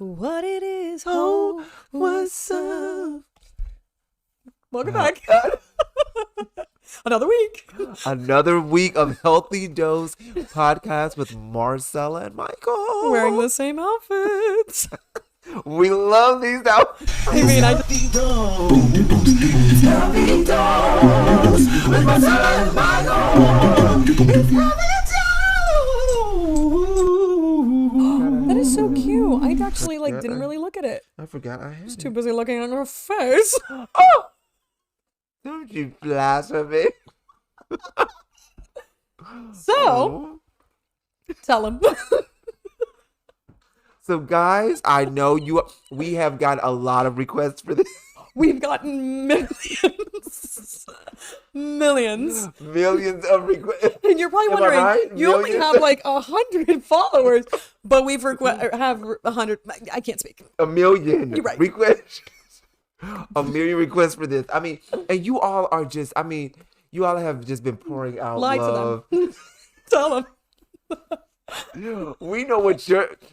what it is. Oh, what's up? Welcome back. Another week. Another week of Healthy Dose podcast with Marcella and Michael. Wearing the same outfits. We love these outfits. I mean, Healthy Dose. Healthy Dose with Marcella and Michael. It's Healthy Dose. that is so cute. I actually didn't really look at it. I forgot I had I was it. too busy looking at her face. Oh! Don't you blaspheme. So, tell him. So guys, I know we have got a lot of requests for this. We've gotten millions. Millions. Millions of requests. And you're probably Am I wondering, right? you only Millions? have 100 followers, but we've have 100. I can't speak. A million You're right. requests. A million requests for this. I mean, and you all are just, I mean, you all have just been pouring out Lie love. to them. Tell them. We know what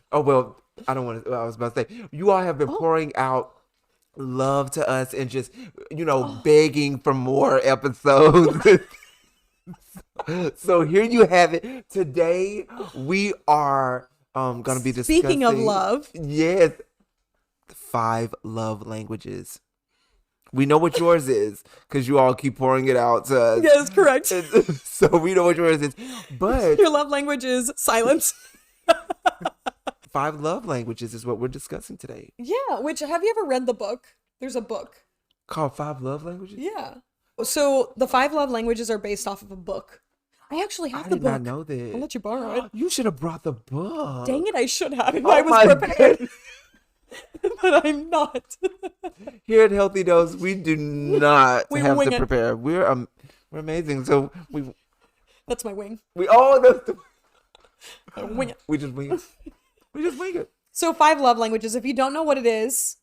I was about to say. You all have been pouring out love to us and just, begging for more episodes. So here you have it. Today we are going to be discussing. Speaking of love. Yes. 5 love languages. We know what yours is because you all keep pouring it out to us. Yes, correct. So we know what yours is. But Your love language is silence. 5 love languages is what we're discussing today. Yeah, which, have you ever read the book? There's a book. Called 5 love languages? Yeah. So the 5 love languages are based off of a book. I actually have I the did book. not know that. I'll let you borrow it. You should have brought the book. Dang it, I should have if Oh I my was prepared. God. But I'm not. Here at Healthy Dose, we do not We have wing to it. prepare. We're amazing. So That's my wing. I Wing it. we just wing it. We just wing it. So 5 love languages. If you don't know what it is,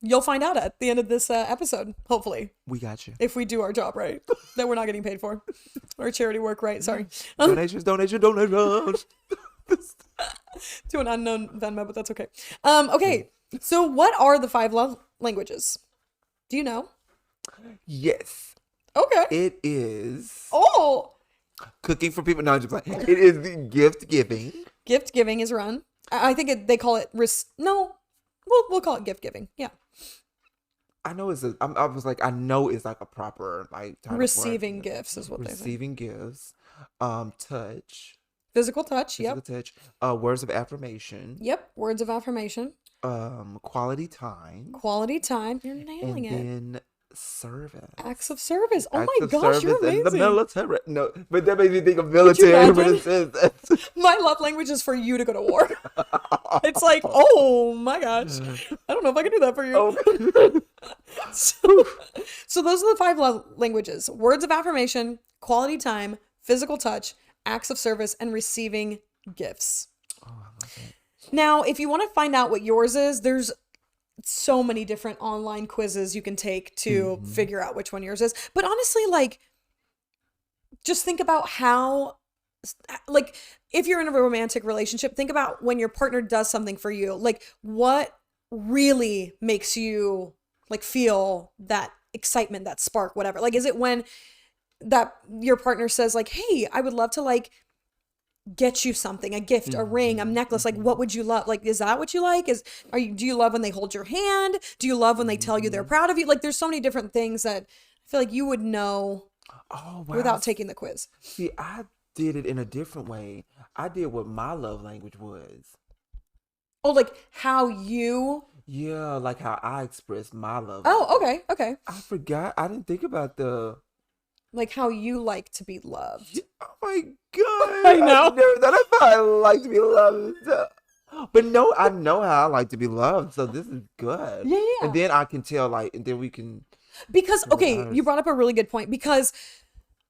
you'll find out at the end of this episode, hopefully, We got you. if we do our job right, that we're not getting paid for. Or charity work right, sorry. Donations. To an unknown Venmo, but that's okay. Okay, so what are the 5 love languages? Do you know? Yes. Okay. It is Oh, cooking for people. No, I'm just playing. It is the gift giving. gift giving is run. I think they call it we'll call it gift giving. Yeah. I know I was like, I know it's like a proper like title for it. Receiving gifts is what they say. Receiving gifts. Touch. Physical touch. Yep. Physical touch. Words of affirmation. Yep. Words of affirmation. Quality time. Quality time. You're nailing And it. then service. Acts of service. Oh Acts my of gosh, you're service in the amazing. military. No, but that made me think of military when imagine? it says that. My love language is for you to go to war. It's like, oh my gosh. I don't know if I can do that for you. Oh. So those are the 5 love languages: words of affirmation, quality time, physical touch, acts of service, and receiving gifts. Now, if you want to find out what yours is, there's so many different online quizzes you can take to figure out which one yours is. But honestly, just think about how, if you're in a romantic relationship, think about when your partner does something for you. What really makes you feel that excitement, that spark, whatever? Is it when that your partner says hey, I would love to get you something, a gift, a ring, a necklace, what would you love? Is that what you like? Do you love when they hold your hand? Do you love when they tell you they're proud of you? There's so many different things that I feel like you would know without taking the quiz. See, I did it in a different way. I did what my love language was. Oh, how you... Yeah, like how I express my love. Oh, okay. I forgot. I didn't think about the... how you like to be loved. Oh my God. I know. I never thought about how I like to be loved. But no, I know how I like to be loved. So this is good. Yeah. And then I can tell, and then we can... Because, okay, you brought up a really good point. Because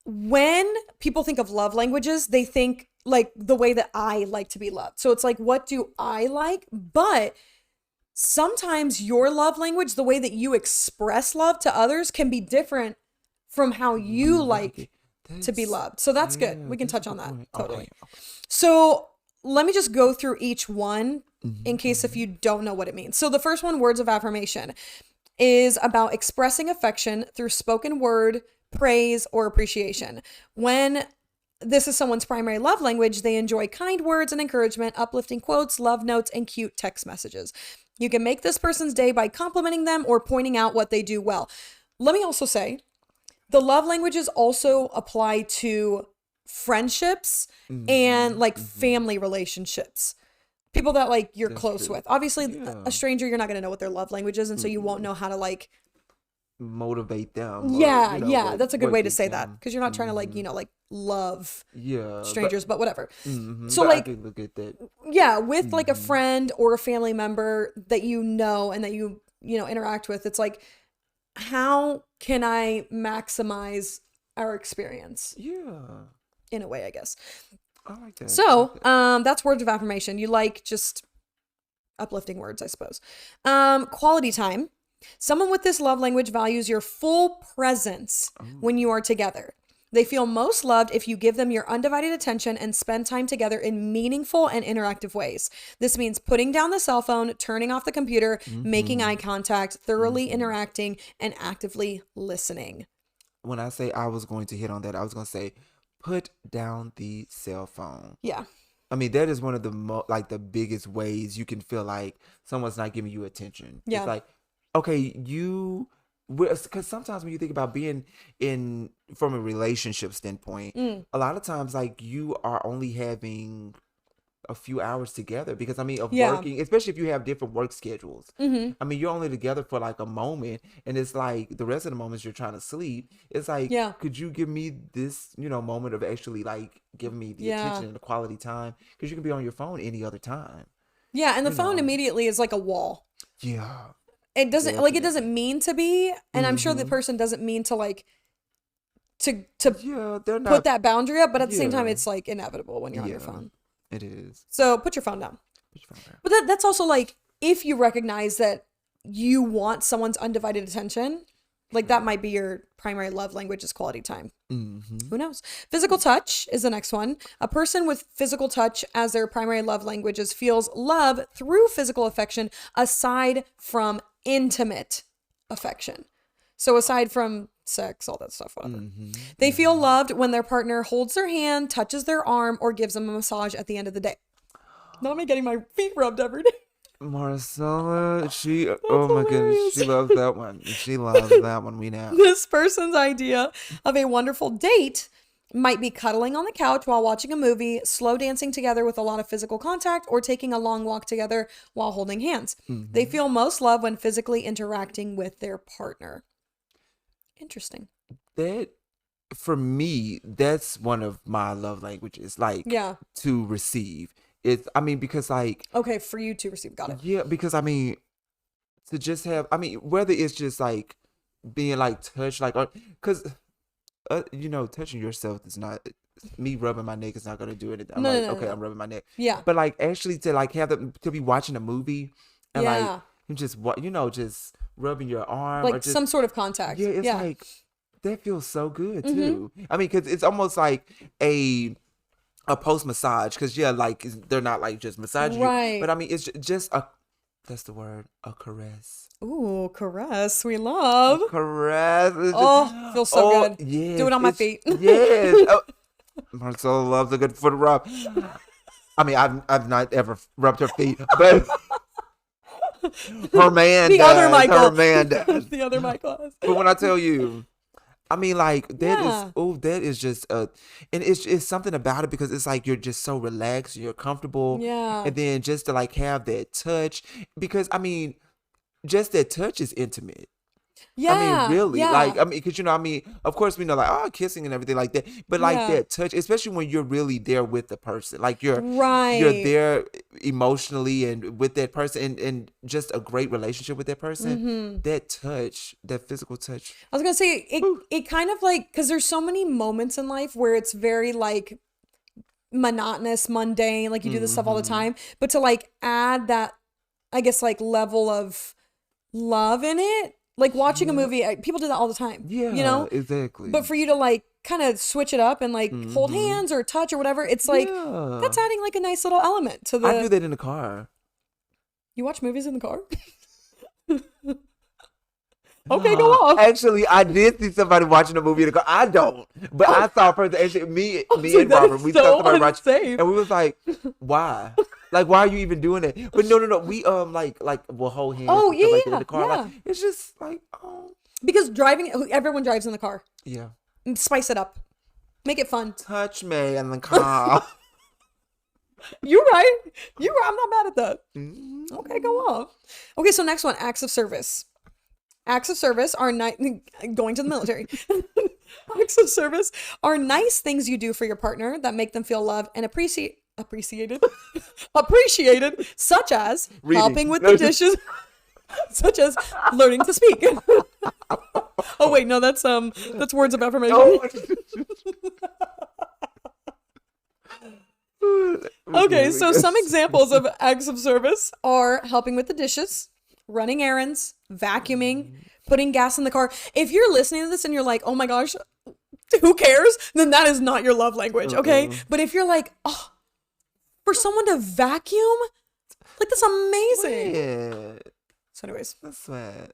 when people think of love languages, they think the way that I like to be loved. So it's what do I like? But sometimes your love language, the way that you express love to others, can be different from how you like to be loved. So that's good. We can touch on that. Totally. Okay. So let me just go through each one in case if you don't know what it means. So the first one, words of affirmation, is about expressing affection through spoken word, praise, or appreciation. When this is someone's primary love language, they enjoy kind words and encouragement, uplifting quotes, love notes, and cute text messages. You can make this person's day by complimenting them or pointing out what they do well. Let me also say, the love languages also apply to friendships and like family relationships. People that like you're close with. Obviously, a stranger, you're not going to know what their love language is, and so you won't know how to like motivate them. Yeah, or, you know, yeah, what- that's a good what way they to say can. that, because you're not trying to like, like love Yeah, strangers, but whatever. So but I like, can look at that. yeah, with like a friend or a family member that you know and that you interact with, it's like, how can I maximize our experience Yeah, in a way, I guess. I like that. So, that's words of affirmation. You like just uplifting words, I suppose. Quality time. Someone with this love language values your full presence when you are together. They feel most loved if you give them your undivided attention and spend time together in meaningful and interactive ways. This means putting down the cell phone, turning off the computer, making eye contact, thoroughly interacting, and actively listening. When I say I was going to hit on that, I was going to say, put down the cell phone. Yeah. I mean, that is one of the the biggest ways you can feel like someone's not giving you attention. Yeah. It's like, okay, because sometimes when you think about being in from a relationship standpoint, a lot of times like you are only having a few hours together because I mean of Yeah. working, especially if you have different work schedules. I mean, you're only together for like a moment, and it's like the rest of the moments you're trying to sleep. It's like, Yeah. could you give me this, moment of actually like giving me the attention and the quality time? Because you can be on your phone any other time. Yeah, and the phone know. immediately is like a wall. Yeah. It doesn't mean to be, and I'm sure the person doesn't mean to like to Yeah, they're not. put that boundary up, but at the same time Yeah. it's like inevitable when you're on your Yeah. phone. It is. So put your phone down. Put your phone down. But that's also like, if you recognize that you want someone's undivided attention, like that might be your primary love language is quality time. Who knows? Physical touch is the next one. A person with physical touch as their primary love languages feels love through physical affection aside from intimate affection. So aside from sex, all that stuff, whatever. They feel loved when their partner holds their hand, touches their arm, or gives them a massage at the end of the day. Not me getting my feet rubbed every day. Marcella, oh my goodness, she loves that one. She loves that one. We know. This person's idea of a wonderful date might be cuddling on the couch while watching a movie, slow dancing together with a lot of physical contact, or taking a long walk together while holding hands. They feel most love when physically interacting with their partner. Interesting. That, for me, that's one of my love languages. Like, Yeah. to receive. I mean, because like, Okay, for you to receive. Got it. yeah, because I mean, to just have, I mean, whether it's just like being like touched, like, because, touching yourself is not, me rubbing my neck is not going to do anything. I'm No, like, no, no, okay, no. I'm rubbing my neck. Yeah. But like, actually to like have them, to be watching a movie and Yeah. like, you just, just rubbing your arm. Like or just, some sort of contact. yeah, it's yeah. like, that feels so good too. I mean, because it's almost like a post massage, because like they're not like just massaging Right. you, but I mean it's just that's the word, a caress. Ooh, caress. We love. Caress. It's just- Oh, feels so good. Yes, Do it on my it's- feet. Yes. Oh, Marcella loves a good foot rub. I mean, I've not ever rubbed her feet, but her man The does. other Michael. Her man does. The other Michael has. But when I tell you, I mean, like Yeah. that is just and it's something about it, because it's like you're just so relaxed, you're comfortable, Yeah. and then just to like have that touch, because I mean, just that touch is intimate. Yeah. I mean, really, yeah. like, I mean, because I mean, of course we know like, oh, kissing and everything like that, but like Yeah. that touch, especially when you're really there with the person, like you're Right. there emotionally and with that person, and just a great relationship with that person, that touch, that physical touch. I was gonna say it kind of like, because there's so many moments in life where it's very like monotonous, mundane, like you do this stuff all the time, but to like add that, I guess, like level of love in it, like watching a movie, people do that all the time. Yeah, you know, exactly. but for you to like kind of switch it up and like hold hands or touch or whatever, it's like Yeah. that's adding like a nice little element to I do the. that in the car. You watch movies in the car? Okay, go off. Actually, I did see somebody watching a movie in the car. I don't, but I saw a person. Actually, me like, and that Robert, is we so saw somebody watching, unsafe. and we was like, "Why? Like, why are you even doing that?" But no. We like we'll hold hands. Oh, and stuff like that yeah, in the car. yeah. Like, it's just like, oh Because everyone drives in the car. yeah. Spice it up. Make it fun. Touch me in the car. You're right. I'm not mad at that. Mhm. Okay, go off. Okay, so next one, acts of service. Acts of service are going to the military. Acts of service are nice things you do for your partner that make them feel loved and appreciated, such as Reading. helping with the dishes, such as learning to speak. Oh wait, no, that's words of affirmation. Okay, so some examples of acts of service are helping with the dishes, running errands, vacuuming, putting gas in the car. If you're listening to this and you're like, oh my gosh, who cares? Then that is not your love language, okay? But if you're like, oh, for someone to vacuum, like that's amazing. Yeah, So anyways, that's sweet.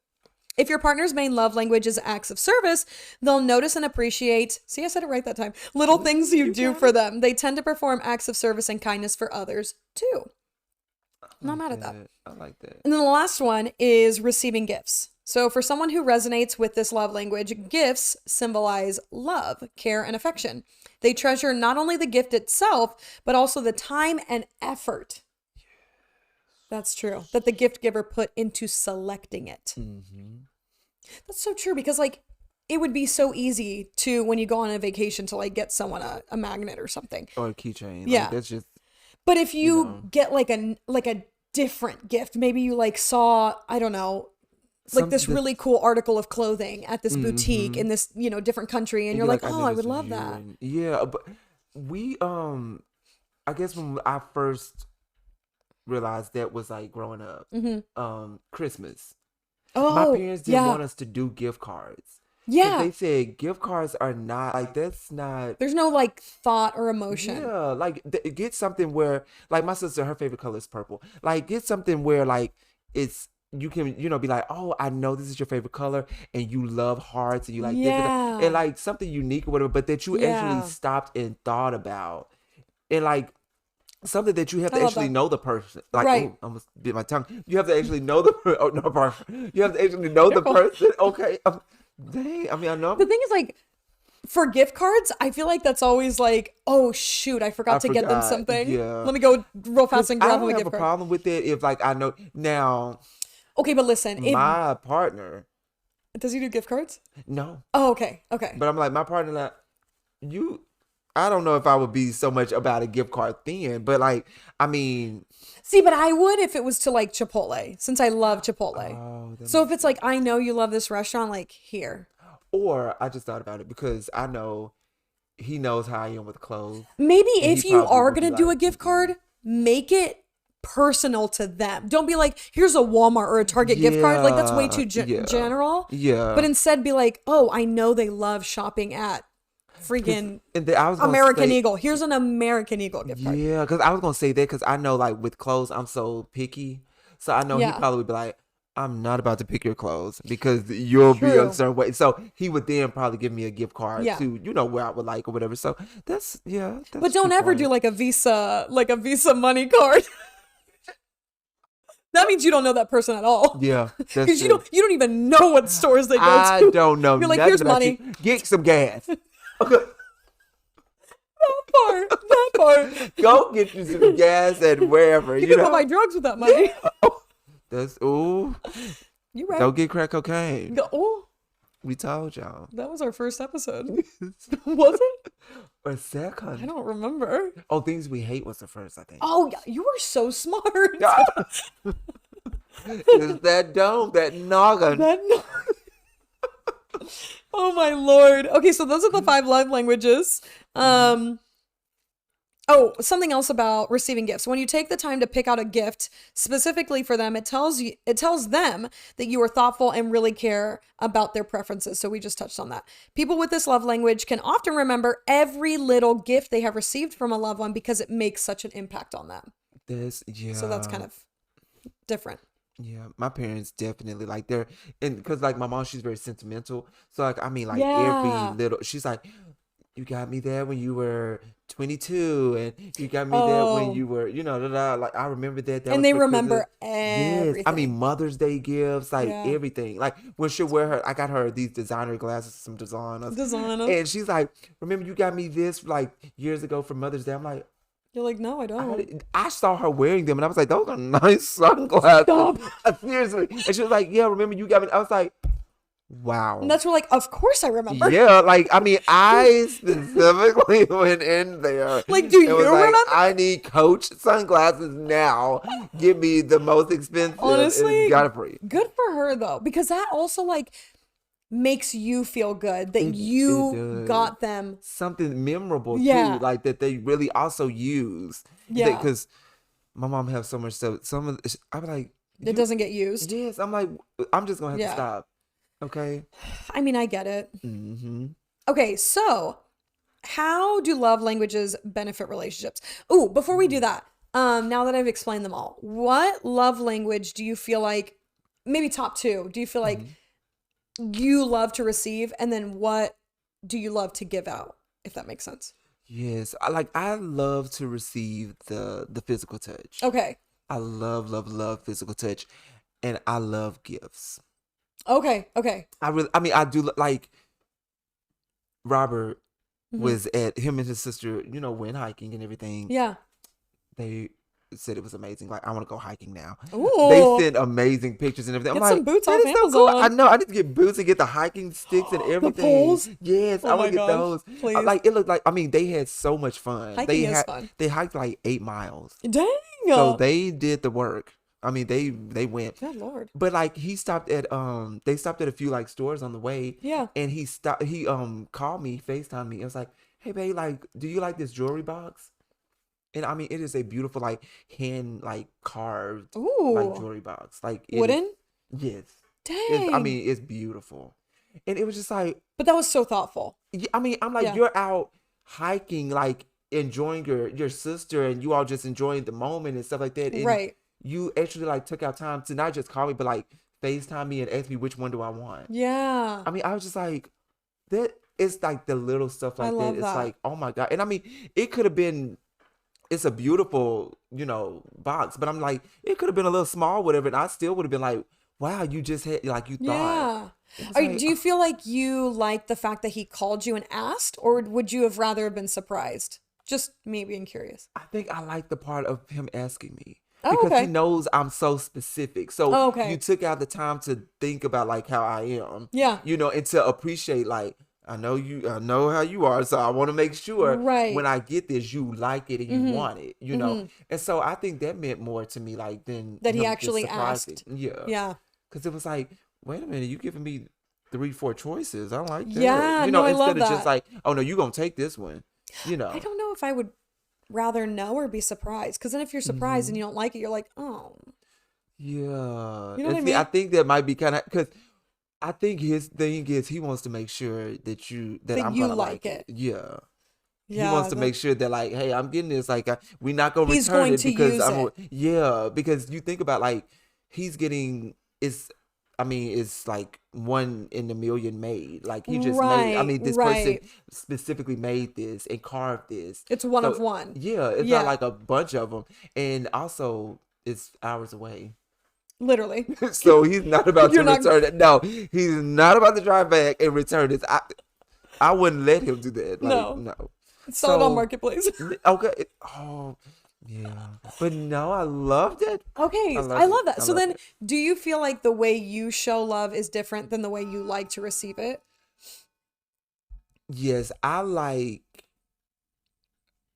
if your partner's main love language is acts of service, they'll notice and appreciate, see, I said it right that time, little things you do for them. They tend to perform acts of service and kindness for others too. I'm not mad at that. I like that. And then the last one is receiving gifts. So for someone who resonates with this love language, gifts symbolize love, care, and affection. They treasure not only the gift itself, but also the time and effort. That's true. That the gift giver put into selecting it. That's so true because like it would be so easy to when you go on a vacation to like get someone a magnet or something. Or a keychain. Yeah. Like, that's just But if you get like a different gift, maybe you like saw, I don't know, like this really cool article of clothing at this boutique in this, different country, and you're like, oh, I would love that. Yeah, but we I guess when I first realized that was like growing up, Christmas. Oh, My parents didn't yeah. want us to do gift cards. 'Cause Yeah. they said gift cards are not like that's not. There's no like thought or emotion. Yeah, like get something where like my sister, her favorite color is purple. Like get something where like it's you can be like, oh, I know this is your favorite color and you love hearts and you like this Yeah. and like something unique or whatever, but that you Yeah. actually stopped and thought about and like something that you have I to love actually that. know the person. Like, Right. oh, I almost bit my tongue. You have to actually know the person. Oh, no, pardon. You have to actually know the Careful. person. Okay. Dang. I mean, I know. The thing is like for gift cards, I feel like that's always like, oh shoot, I forgot to get them forgot. something. Yeah. Let me go real fast and I grab don't them a have gift a card. problem with it if like I know now Okay, but listen, my partner. does he do gift cards? No, Oh, okay. Okay. but I'm like my partner. Like you, I don't know if I would be so much about a gift card thing, but like I mean, See, but I would if it was to like Chipotle, since I love Chipotle. oh, that So if makes it's like I know you love this restaurant, like here. or I just thought about it because I know he knows how I am with clothes. Maybe And if he you probably are would be gonna do a like, gift card, make it personal to them. Don't be like, here's a Walmart or a Target gift card. Like that's way too Yeah. general. Yeah. But instead be like, oh, I know they love shopping at freaking And then I was gonna American say, Eagle. Here's an American Eagle gift card. Yeah, because I was gonna say that because I know like with clothes I'm so picky, so I know he Yeah. probably would be like, I'm not about to pick your clothes because you'll be a True. certain way. So he would then probably give me a gift card Yeah. to where I would like or whatever. So that's That's But don't ever do like a Visa money card. That means you don't know that person at all. Yeah, that's Because you true. don't even know what stores they go I to. don't know. You're like, nothing here's about money. you. Get some gas. Okay. That part. Go get you some gas and wherever. You You can go know. buy drugs with that money. That's ooh. You right. Don't get crack cocaine. Oh, We told y'all. that was our first episode. Was it? Or second. I don't remember. Oh, things we hate was the first, I think. Oh, yeah, you were so smart. It's that dome, that noggin. That- Oh my lord. Okay, so those are the 5 love languages. Oh, something else about receiving gifts. When you take the time to pick out a gift specifically for them, it tells them that you are thoughtful and really care about their preferences. So we just touched on that. People with this love language can often remember every little gift they have received from a loved one because it makes such an impact on them. Yeah. So that's kind of different. Yeah, my parents definitely like they're, and because like my mom, she's very sentimental. So like, I mean, like Yeah. every little, she's like, you got me there when you were 22, and you got me there when Oh, you were, da, da. Like I remember that. That and was they for Christmas. remember Yes, I mean everything. Mother's Day gifts, like Yeah. everything. Like when she wear her, I got her these designer glasses, some designers, Designer. and she's like, remember you got me this like years ago for Mother's Day. I'm like, You're like, no, I don't. I saw her wearing them, and I was like, "Those are nice sunglasses." Stop. Seriously, and she was like, "Yeah, remember you got me?" I was like, And "Wow, that's where like, of course I remember. yeah." Like, I mean, I specifically went in there Like, do and you was like, remember? "I need Coach sunglasses now. Give me the most expensive, Honestly, and got it for you." good for her though, because that also like makes you feel good that It you does got them. something memorable too, Yeah. like that they really also use. Yeah. Because my mom has so much stuff. I'm like, It doesn't get used. yes, I'm like, I'm just gonna have to Yeah. stop. Okay. I mean, I get it. Mm-hmm. Okay, so how do love languages benefit relationships? Ooh, before we do that, now that I've explained them all, what love language do you feel like, maybe top two, do you feel like you love to receive, and then what do you love to give out, if that makes sense? Yes, I love to receive the physical touch. Okay. I love physical touch, and I love gifts. Okay. Okay. I mean, I do like Robert Mhm. was at him and his sister, went hiking and everything. Yeah. They said it was amazing. Like, I want to go hiking now. They Ooh. sent amazing pictures and everything. I'm Get some like, boots that off is so cool. I Amazon. know. I need to get boots and get the hiking sticks and The everything. poles? Yes, I Oh want my to get gosh. those. Please. Like, it looked like, I mean, they had so much fun. Hiking is fun. They hiked like 8 miles. Dang. So they did the work. I mean, they went. Good Lord. But like they stopped at a few like stores on the way. Yeah. And he called me, FaceTimed me. It was like, "Hey babe, like, do you like this jewelry box?" And I mean, it is a beautiful like hand like carved like Ooh. jewelry box. Like it is, Wooden? yes. I Dang. mean, it's beautiful. And it was just like, But that was so thoughtful. I mean, I'm like, Yeah. you're out hiking, like enjoying your sister, and you all just enjoying the moment and stuff like that. And Right. you actually like took out time to not just call me, but like FaceTime me and ask me which one do I want. Yeah. I mean, I was just like, that it's like the little stuff I like love that. It's that. like, oh my God. And I mean, it could have been, it's a beautiful, box, but I'm like, it could have been a little small, whatever. And I still would have been like, wow, you just had, like, you thought. Yeah. It was like, Do you feel like you liked the fact that he called you and asked, or would you have rather have been surprised? Just me being curious. I think I like the part of him asking me. Oh, Because he okay. knows I'm so specific. So Oh, okay. you took out the time to think about like how I am. Yeah. And to appreciate like I know how you are, so I want to make sure Right. when I get this, you like it and you Mhm. want it. And so I think that meant more to me like than That he him just actually surprising. asked. Yeah. Yeah. Because it was like, wait a minute, you giving me 3-4 choices. I like that. Yeah, no, I love Instead of just that. like, oh no, you gonna take this one. I don't know if I would rather know or be surprised. Because then if you're surprised and you don't like it, you're like, oh. Yeah. You know what I And see, I mean? think that might be kind of because I think his thing is he wants to make sure that That I'm you gonna like like it. it. Yeah. He Yeah. wants to make sure that like, hey, I'm getting this. Like, we're not gonna He's return going it to because use it. yeah, because you think about like he's getting it's like one in a million made. Like he just made. I Right. mean, this person Right. specifically made this and carved this. It's one So of one. yeah, it's Yeah. not like a bunch of them, and also it's hours away. Literally. So he's not about to You're not- return it. No, he's not about to drive back and return it. I wouldn't let him do that. Like, no. Sell it on So, Marketplace. okay. Oh, yeah. But no, I loved it. Okay, I loved I love it. that. I So loved then, it. do you feel like the way you show love is different than the way you like to receive it? Yes, I like.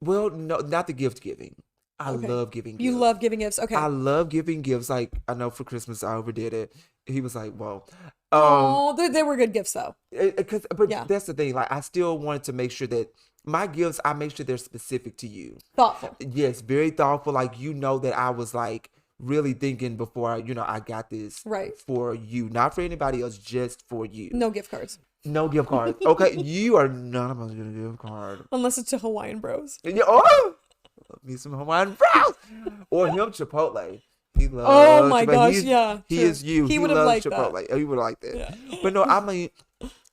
Well, no, not the gift giving. I Okay. love giving You gifts. love giving gifts. Okay. I love giving gifts. Like, I know for Christmas I overdid it. He was like, "Whoa." Oh, they were good gifts though. But Yeah. that's the thing. Like, I still wanted to make sure that my gifts, I make sure they're specific to you. Thoughtful. Yes, very thoughtful. Like, that I was like really thinking before I got this Right. for you, not for anybody else, just for you. No gift cards. No gift cards. Okay, you are none of us gonna get a gift card. Unless it's to Hawaiian Bros. Yeah, oh, love me some Hawaiian Brows or him Chipotle. He loves. Oh my Chipotle. gosh, He's- yeah. He true. is you. He would have loves liked that. Chipotle. Oh, you would like that. Yeah. But no, I mean,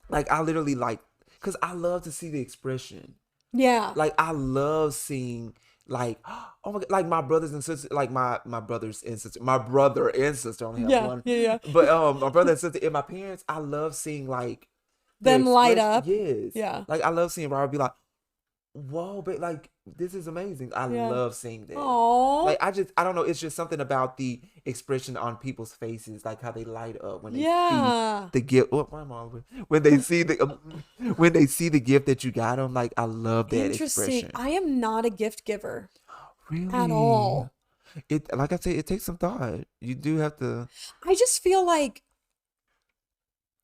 like, I literally like, because I love to see the expression. Yeah. Like, I love seeing, like, oh my God, like my brothers and sisters, like my brothers and sisters, my brother and sister only have Yeah, one. yeah. But my brother and sister and my parents, I love seeing like their Them light expression. up. Yes. Yeah. Like, I love seeing Robert be like, whoa, but like, this is amazing. I Yeah. love seeing that. Aww. Like, I don't know. It's just something about the expression on people's faces, like how they light up when they Yeah. see the gift. Oh, my mom, when they see the gift that you got them, like, I love that Interesting. expression. I am not a gift giver Really? at all. It, like I say, it takes some thought. You do have to. I just feel like.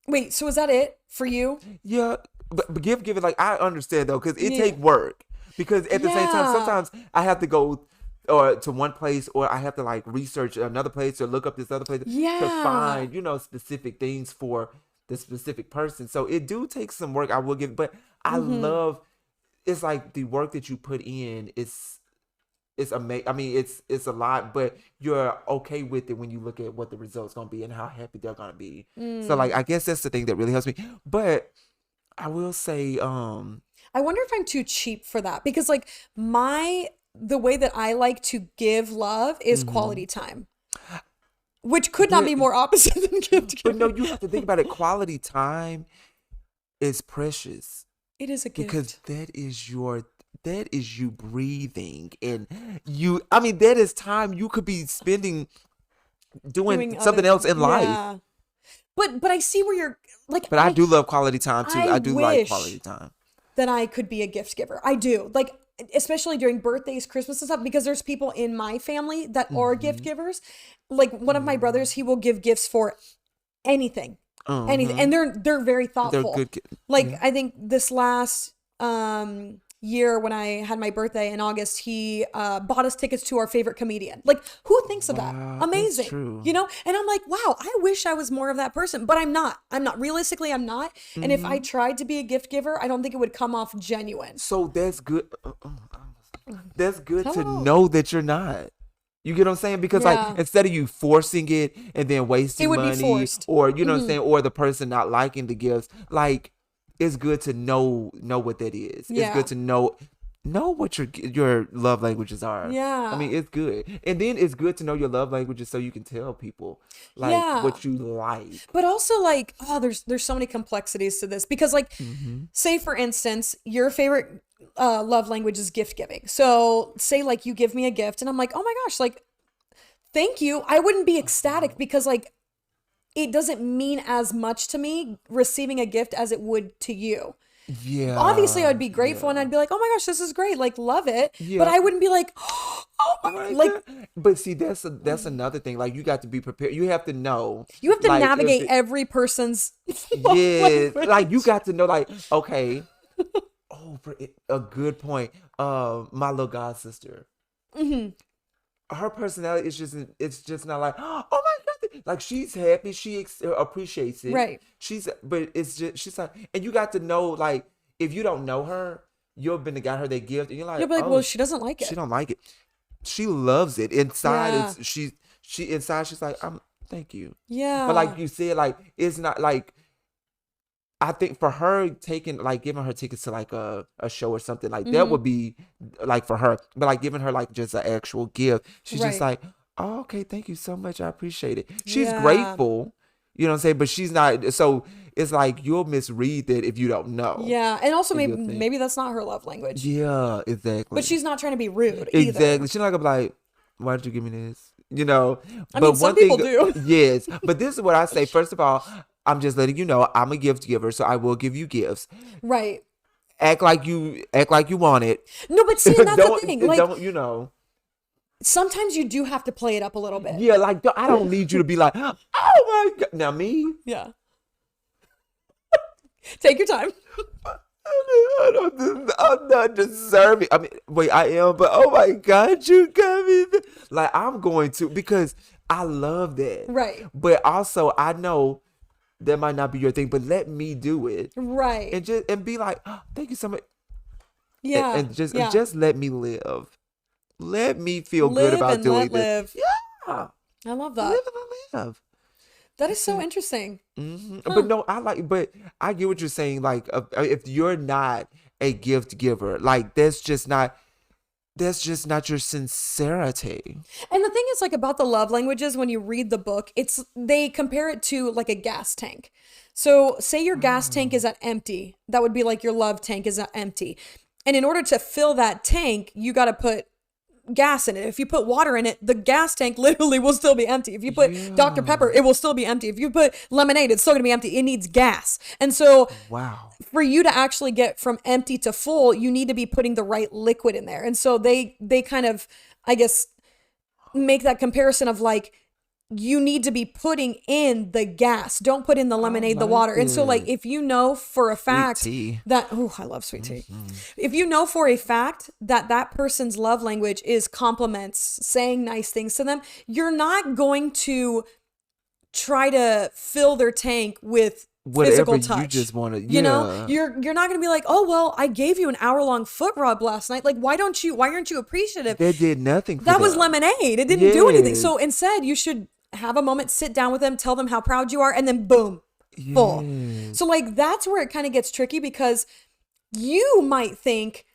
Wait, so is that it for you? Yeah, but giving, like, I understand though, because it Yeah. take work. Because at the same time, Yeah. sometimes I have to go or to one place, or I have to like research another place or look up this other place to Yeah. find, specific things for the specific person. So it do take some work. I will give, but I Mm-hmm. love. It's like the work that you put in. It's amazing. I mean, it's a lot, but you're okay with it when you look at what the result's gonna be and how happy they're gonna be. So, like, I guess that's the thing that really helps me. But I will say, I wonder if I'm too cheap for that because like the way that I like to give love is quality time. Which could not be more opposite than gift but giving. no, you have to think about it. Quality time is precious It is a gift. because that is you breathing, and I mean, that is time you could be spending doing something other- else in life. Yeah. But I see where you're like But I do love quality time too. I I do like wish quality time. that I could be a gift giver. I do. Like especially during birthdays, Christmas and stuff because there's people in my family that are Mm-hmm. gift givers. Like one of my brothers, he will give gifts for anything. Anything. And they're very thoughtful. They're good. Like I think this last year when I had my birthday in August, he bought us tickets to our favorite comedian. Like who thinks of that? Wow, that's Amazing. true. You know? And I'm like, wow, I wish I was more of that person, but I'm not. Realistically, I'm not. And if Mm-hmm. I tried to be a gift giver, I don't think it would come off genuine. So that's good. That's good to Hello. know that you're not. You get what I'm saying? Because Yeah. like instead of you forcing it and then wasting It would be money, forced. or you know what I'm saying, or the person not liking the gifts, like it's good to know what that is. Yeah. It's good to know what your love languages are. Yeah. I mean, it's good, and then it's good to know your love languages so you can tell people like Yeah. what you like. But also like, oh, there's so many complexities to this because like, Mm-hmm. say for instance, your favorite love language is gift giving. So say like you give me a gift and I'm like, oh my gosh, like, thank you. I wouldn't be ecstatic because like, it doesn't mean as much to me receiving a gift as it would to you. Yeah. Obviously, I'd be grateful and I'd be like, oh my gosh, this is great. Like, love it. Yeah. But I wouldn't be like, oh my, like, but see, that's another thing. Like, you got to be prepared. You have to know. you have to like, if navigate it- every person's love Yeah, like language. you got to know. Like, okay, a good point. My little god sister. Her personality is it's just not like, oh my god, like she's happy, she appreciates it, Right. but it's just she's like, and you got to know, like, if you don't know her, you've been the got her that gift, and you're like, You'll be like, oh, well, she doesn't like it. she don't like it. She loves it inside. Yeah. It's she inside. She's like, thank you. Yeah. But like you said, like it's not like. I think for her giving her tickets to like a show or something like that would be like for her, but like giving her like just an actual gift, she's just Right. like, oh, okay, thank you so much, I appreciate it. She's Yeah. grateful, you know what I'm saying, but she's not. So it's like you'll misread that if you don't know. Yeah. And also You'll maybe think. maybe that's not her love language. Yeah, exactly. But she's not trying to be rude either. exactly. She's not gonna be like, why did you give me this? You know. I mean, some people do. Yes, but this is what I say. First of all, I'm just letting you know I'm a gift giver, so I will give you gifts. Right. Act like you want it. No, but see, and that's the don't, thing. Like, don't you know? sometimes you do have to play it up a little bit. Yeah, like I don't need you to be like, oh my god. Now me, Yeah. Take your time. I'm not deserving. I mean, wait, I am, but oh my God, you got me. Like, I'm going to, because I love that. Right. But also, I know that might not be your thing, but let me do it. Right. And be like, oh, thank you so much. Yeah. And just yeah. just let me live. Let me feel Live good about and doing let this. live. Yeah. I love that. Live and let live. That is so interesting. But no, but I get what you're saying. Like, if you're not a gift giver, like that's just not your sincerity. And the thing is, like, about the love languages, when you read the book, they compare it to like a gas tank. So say your gas tank is at empty. That would be like your love tank is at empty. And in order to fill that tank, you got to put gas in it. If you put water in it, the gas tank literally will still be empty. If you put Dr. Pepper, it will still be empty. If you put lemonade, it's still going to be empty. It needs gas. And so Wow. for you to actually get from empty to full, you need to be putting the right liquid in there. And so they kind of, I guess, make that comparison of like, you need to be putting in the gas. Don't put in the lemonade, the like water. And so, like, it. if you know for a fact tea. that, oh, I love sweet tea. If you know for a fact that that person's love language is compliments, saying nice things to them, you're not going to try to fill their tank with Whatever physical touch. you just want to, You know, you're not going to be like, oh, well, I gave you an hour-long foot rub last night. Like, why aren't you appreciative? That did nothing for That was them. lemonade. It didn't do anything. Yes. So instead, you should have a moment, sit down with them, tell them how proud you are, and then boom, full. Yes. So like that's where it kind of gets tricky, because you might think,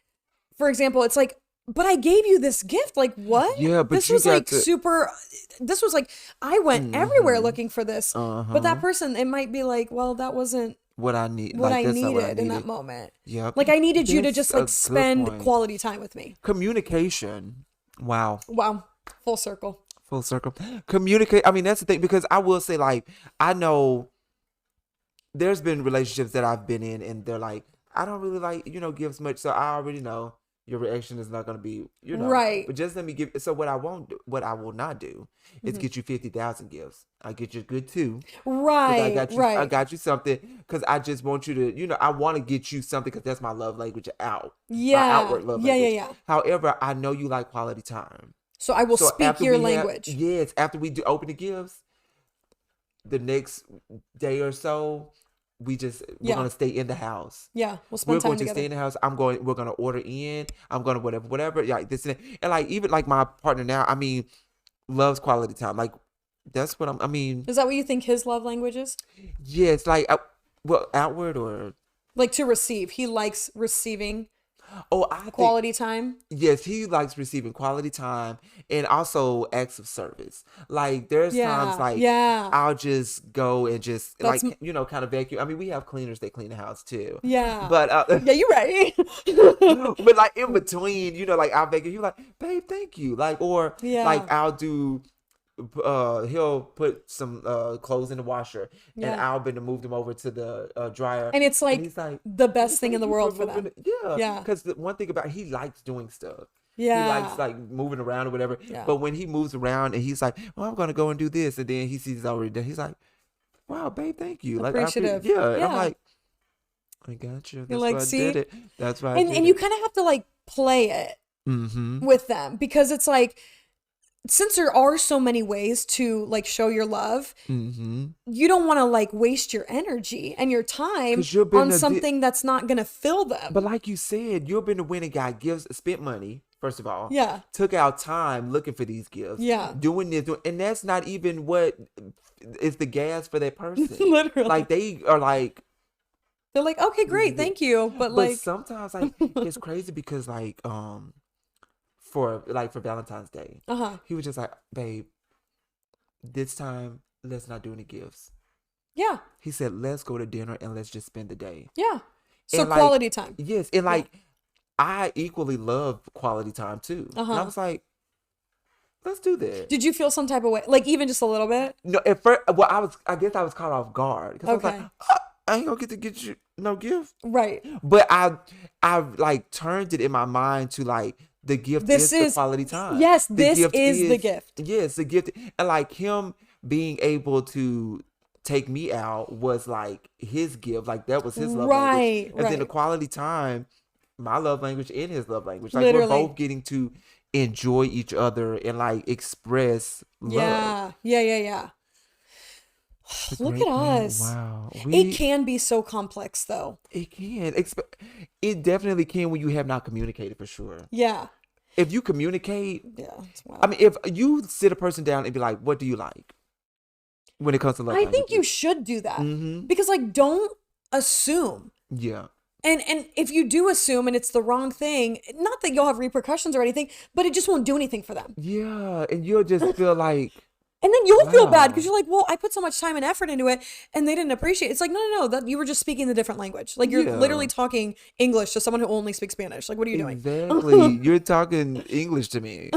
for example, it's like, but I gave you this gift. Like, what? Yeah, but this you was got like to- super. This was like, I went everywhere looking for this, but that Uh-huh. person, it might be like, well, that wasn't What I need, what like, I that's not what I needed in that needed. moment. Yep. Like I needed you to That's just a like good spend point. quality time with me. Communication. Wow. Wow, full circle. Full circle. Communicate. I mean, that's the thing, because I will say, like, I know there's been relationships that I've been in, and they're like, I don't really like, gifts much, so I already know your reaction is not going to be, Right. But just let me give. So what I won't do, what I will not do, is Mm-hmm. get you 50,000 gifts. I get you good too. 'Cause Right. I got you. right. I got you something, because I just want you to. I want to get you something, because that's my love language out. Yeah. My outward love Yeah, language. yeah, yeah. However, I know you like quality time. So I will So speak after your we have- language. yes, after we do open the gifts, the next day or so, we're Yeah. gonna stay in the house. Yeah, we'll We're spend time going to together. stay in the house. We're gonna order in. I'm gonna whatever. Yeah, this and that. And like, even like my partner now, I mean, loves quality time. Like, that's what I mean, Is that what you think his love language is? yes, like, well, outward or Like to receive. He likes receiving I think, quality time. yes, he likes receiving quality time and also acts of service. Like, there's Yeah. times like yeah. I'll just go and just That's like kind of vacuum. I mean, we have cleaners that clean the house too. Yeah. But Yeah, you're right. but like in between, like I'll vacuum. He's like, babe, thank you. Like, or Yeah. like I'll do. He'll put some clothes in the washer, and Yeah. I'll been to move them over to the dryer. And it's like he's like, the best thing in the "Thank you world for moving them. it." Yeah, Yeah. Because the one thing about he likes doing stuff. Yeah. He likes like moving around or whatever. Yeah. But when he moves around and he's like, "Well, I'm gonna go and do this," and then he sees it's already done, he's like, "Wow, babe, thank you." Like, Appreciative. yeah. And I'm Yeah. like, "I got you. That's like, why I "See?" did it. That's why I And did and you it." kind of have to like play it Mm-hmm. with them, because it's like, since there are so many ways to like show your love, Mm-hmm. you don't want to like waste your energy and your time 'Cause you've been on a di- something that's not going to fill them. But like you said, you've been the winning guy. Spent money, first of all. Yeah. Took out time looking for these gifts. Yeah. Doing this, and that's not even what is the gas for that person. Literally. Like, they are like, They're like, okay, great, thank you. But but like, sometimes like it's crazy, because like for Valentine's Day, uh-huh. he was just like, babe, this time let's not do any gifts. Yeah. He said, let's go to dinner and let's just spend the day. Yeah. So And, like, quality time. Yes, and like I equally love quality time too. And I Uh-huh. was like, let's do that. Did you feel some type of way? Like even just a little bit? No, at first, well, I guess I was caught off guard, because I was Okay. like, I ain't gonna get you no gift. Right. But I like turned it in my mind to like, the gift This is the is- quality time. yes, The this gift is the gift. Yes, the gift, and like him being able to take me out was like his gift, like that was his love Right, language, and then the right. quality time, my love language and his love language, like we're Literally. both getting to enjoy each other and like express love. Yeah. Yeah, yeah, yeah. It's a Look at great thing. us. Wow, It can be so complex though. it can it definitely can when you have not communicated for sure. Yeah. If you communicate, Yeah, it's I wild. mean, if you sit a person down and be like, "What do you like?" when it comes to love I think you languages. should do that. Mm-hmm. Because like don't assume. Yeah. And if you do assume and it's the wrong thing, not that you'll have repercussions or anything, but it just won't do anything for them. Yeah. And you'll just feel like, And then you'll feel bad because wow. you're like, well, I put so much time and effort into it and they didn't appreciate it. It's like, no, no, no, that you were just speaking the different language. Like you're Yeah. literally talking English to someone who only speaks Spanish. Like, what are you doing? Exactly. You're talking English to me.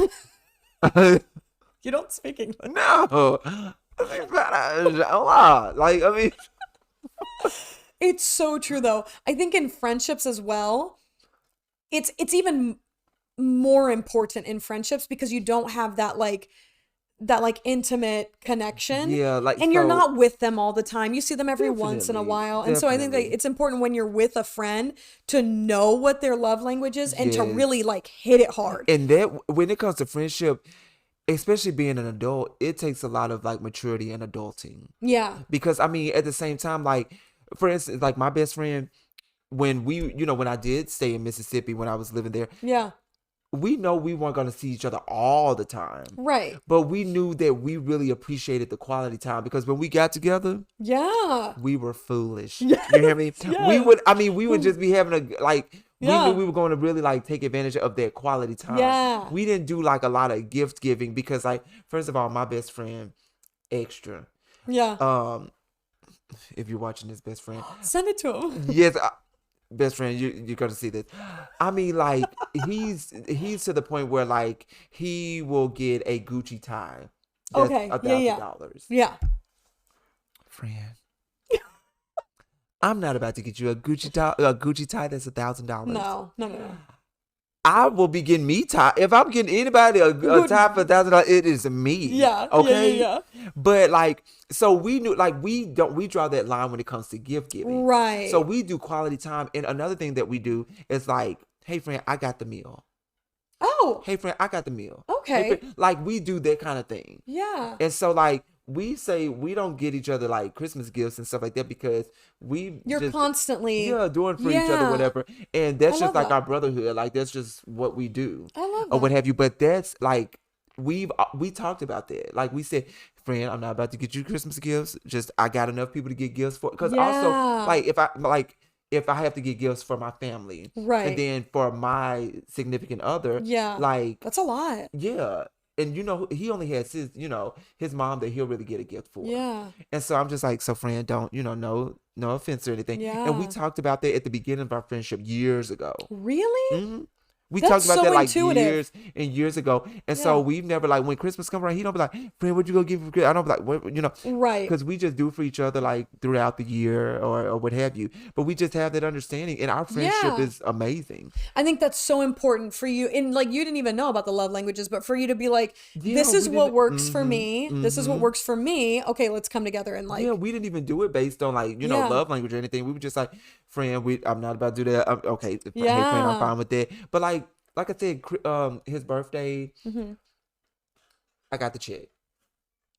You don't speak English. No. I mean, Spanish a lot. Like, I mean, It's so true though. I think in friendships as well, it's even more important in friendships because you don't have that intimate connection yeah, like, and you're so not with them all the time. You see them every once in a definitely, while. And so I think like definitely. it's important when you're with a friend to know what their love language is and to really Yes. like hit it hard. And that, when it comes to friendship, especially being an adult, it takes a lot of like maturity and adulting. Yeah. Because I mean, at the same time, like, for instance, like my best friend, when when I did stay in Mississippi when I was living there, Yeah. we know we weren't going to see each other all the time, Right. but we knew that we really appreciated the quality time because when we got together, Yeah. we were foolish. You Yes. hear me? Yes. We would just be having a, like, we knew Yeah. we were going to really like take advantage of that quality time. Yeah. We didn't do like a lot of gift giving because, like, first of all, my best friend, extra. Yeah. Um, if you're watching this, best friend, Send it to him. yes, best friend, you're gonna see this. I mean, like, he's to the point where like he will get a Gucci tie that's Okay. a Yeah, thousand yeah. dollars. Yeah. Friend, I'm not about to get you a Gucci tie that's $1,000. No. No, no, no. I will be getting me tie. If I'm getting anybody a Good. tie for $1,000, it is me. Yeah. Okay. Yeah, But like, so we knew, like, we draw that line when it comes to gift yeah. giving. Right. So we do quality time. And another thing that we do is like, hey friend, I got the meal. Oh, Hey friend, I got the meal. Hey okay. friend, like we do that kind of thing. Yeah. And so like we say we don't get each other like Christmas gifts and stuff like that because we You're just, constantly. yeah, doing for each other, Yeah. whatever. And I that's just love like that. our brotherhood. Like that's just what we do I love or what that. have you. But that's like we talked about that. Like we said, friend, I'm not about to get you Christmas gifts. Just I got enough people to get gifts for. Because also Yeah. like if I have to get gifts for my family and Right. then for my significant other, Yeah. like That's a lot. yeah. And he only has his mom that he'll really get a gift for. Yeah. And so I'm just like, so friend, don't, no offense or anything. And we Yeah. talked about that at the beginning of our friendship years ago. Really? hmm We That's talked about so that like intuitive. years and years ago. And so Yeah. we've never, like, when Christmas comes around, he don't be like, friend, what'd you go give for Christmas? I don't be like, what, Right. because we just do for each other like throughout the year or what have you. But we just have that understanding and our friendship Yeah. is amazing. I think that's so important for you. And like you didn't even know about the love languages, but for you to be like, Yeah, this is we what didn't, works for me. This is what mhm. works for me. Okay, let's come together and Yeah, like, we didn't even do it based on like, yeah. love language or anything. We were just like, friend, I'm not about to do that. Okay, hey friend, I'm Yeah. fine with that. But like I said, his birthday, hmm I got the check.